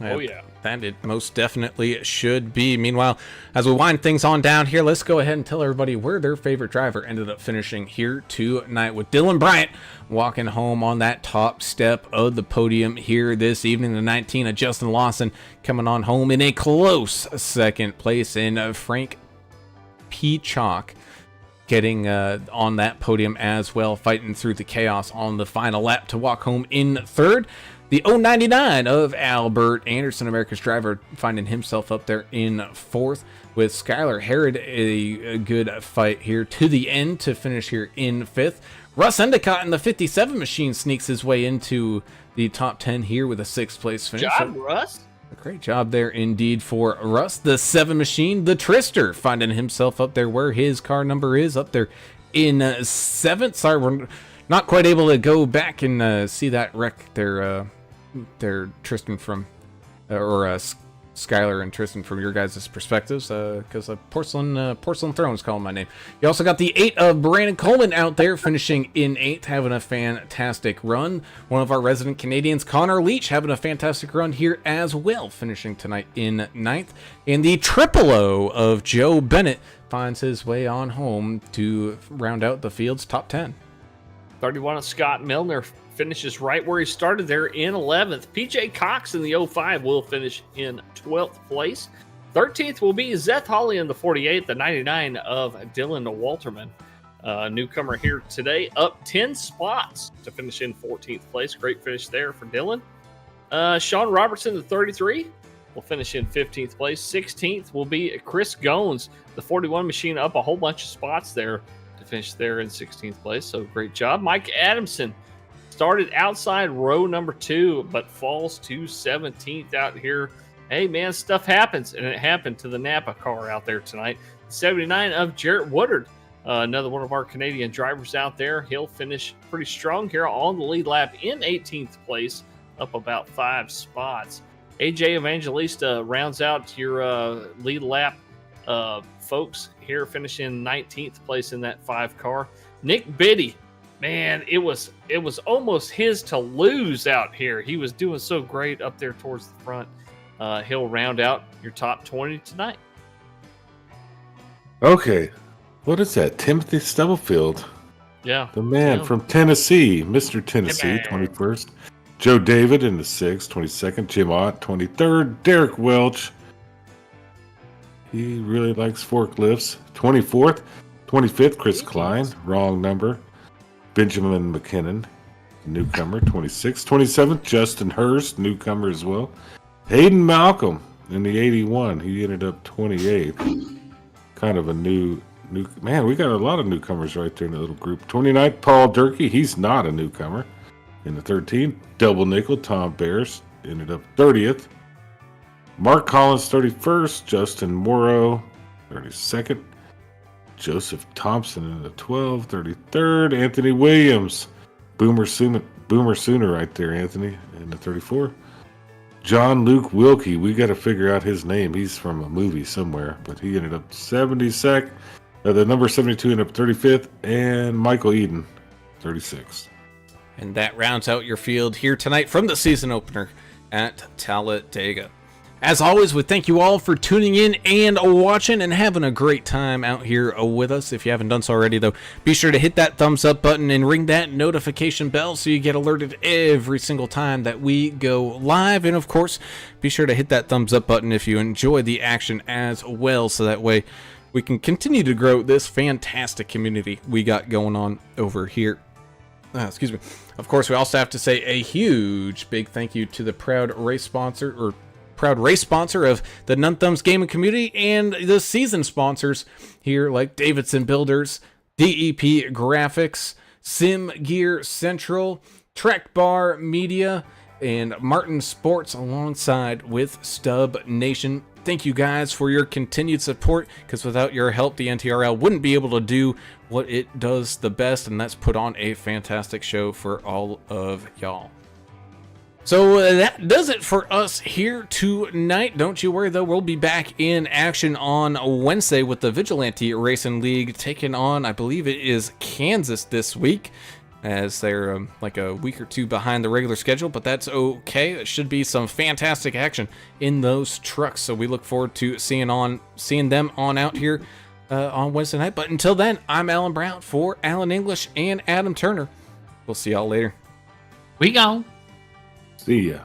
Oh, yeah. That it most definitely should be. Meanwhile, as we wind things on down here, let's go ahead and tell everybody where their favorite driver ended up finishing here tonight, with Dylan Bryant walking home on that top step of the podium here this evening. The 19 of Justin Lawson coming on home in a close second place, and Frank P. Chalk getting on that podium as well, fighting through the chaos on the final lap to walk home in third. The 099 of Albert Anderson, America's driver, finding himself up there in fourth, with Skylar Herod a good fight here to the end to finish here in fifth. Russ Endicott in the 57 machine sneaks his way into the top 10 here with a sixth place finish. Job, Russ. Great job there indeed for Russ. The 7 machine, the Trister, finding himself up there where his car number is, up there in seventh. Sorry, we're not quite able to go back and see that wreck there. Tristan from, Skylar and Tristan from your guys' perspectives, because Porcelain Throne is calling my name. You also got the 8 of Brandon Coleman out there finishing in 8th, having a fantastic run. One of our resident Canadians, Connor Leach, having a fantastic run here as well, finishing tonight in 9th. And the Triple O of Joe Bennett finds his way on home to round out the field's top 10. 31 of Scott Milner finishes right where he started there in 11th. PJ Cox in the 05 will finish in 12th place. 13th will be Zeth Hawley in the 48, the 99 of Dylan Walterman. Newcomer here today, up 10 spots to finish in 14th place. Great finish there for Dylan. Sean Robertson, the 33, will finish in 15th place. 16th will be Chris Goins, the 41 machine, up a whole bunch of spots there to finish there in 16th place. So great job. Mike Adamson started outside row number 2, but falls to 17th out here. Hey, man, stuff happens, and it happened to the Napa car out there tonight. 79 of Jarrett Woodard, another one of our Canadian drivers out there. He'll finish pretty strong here on the lead lap in 18th place, up about 5 spots. AJ Evangelista rounds out your lead lap folks here, finishing 19th place in that 5 car. Nick Biddy, man, it was almost his to lose out here. He was doing so great up there towards the front. He'll round out your top 20 tonight. Okay. What is that? Timothy Stubblefield. Yeah. The man from Tennessee, Mr. Tennessee, 21st. Joe David in the 6th, 22nd. Jim Ott, 23rd. Derek Welch. He really likes forklifts. 24th. 25th, Chris Klein. Wrong number. Benjamin McKinnon, newcomer, 26th. 27th, Justin Hurst, newcomer as well. Hayden Malcolm in the 81. He ended up 28th. Kind of a new man. We got a lot of newcomers right there in the little group. 29th, Paul Durkee. He's not a newcomer. In the 13th, double nickel, Tom Bears ended up 30th. Mark Collins, 31st. Justin Morrow, 32nd. Joseph Thompson in the 12th, 33rd. Anthony Williams, Boomer Sooner right there, Anthony, in the 34th. John Luke Wilkie, we got to figure out his name. He's from a movie somewhere, but he ended up 72nd. The number 72 ended up 35th. And Michael Eden, 36th. And that rounds out your field here tonight from the season opener at Talladega. As always, we thank you all for tuning in and watching and having a great time out here with us. If you haven't done so already, though, be sure to hit that thumbs up button and ring that notification bell so you get alerted every single time that we go live. And of course, be sure to hit that thumbs up button if you enjoy the action as well, so that way we can continue to grow this fantastic community we got going on over here. Excuse me. Of course, we also have to say a huge big thank you to the proud race sponsor of the None Thumbs Gaming Community and the season sponsors here, like Davidson Builders, DEP Graphics, Sim Gear Central, Trek Bar Media, and Martin Sports, alongside with Stub Nation. Thank you guys for your continued support, because without your help, the NTRL wouldn't be able to do what it does the best, and that's put on a fantastic show for all of y'all. So that does it for us here tonight. Don't you worry, though. We'll be back in action on Wednesday with the Vigilante Racing League taking on, I believe it is Kansas this week. as they're like a week or two behind the regular schedule, but that's okay. It should be some fantastic action in those trucks. So we look forward to seeing them on out here on Wednesday night. But until then, I'm Alan Brown for Alan English and Adam Turner. We'll see y'all later. We go. See ya.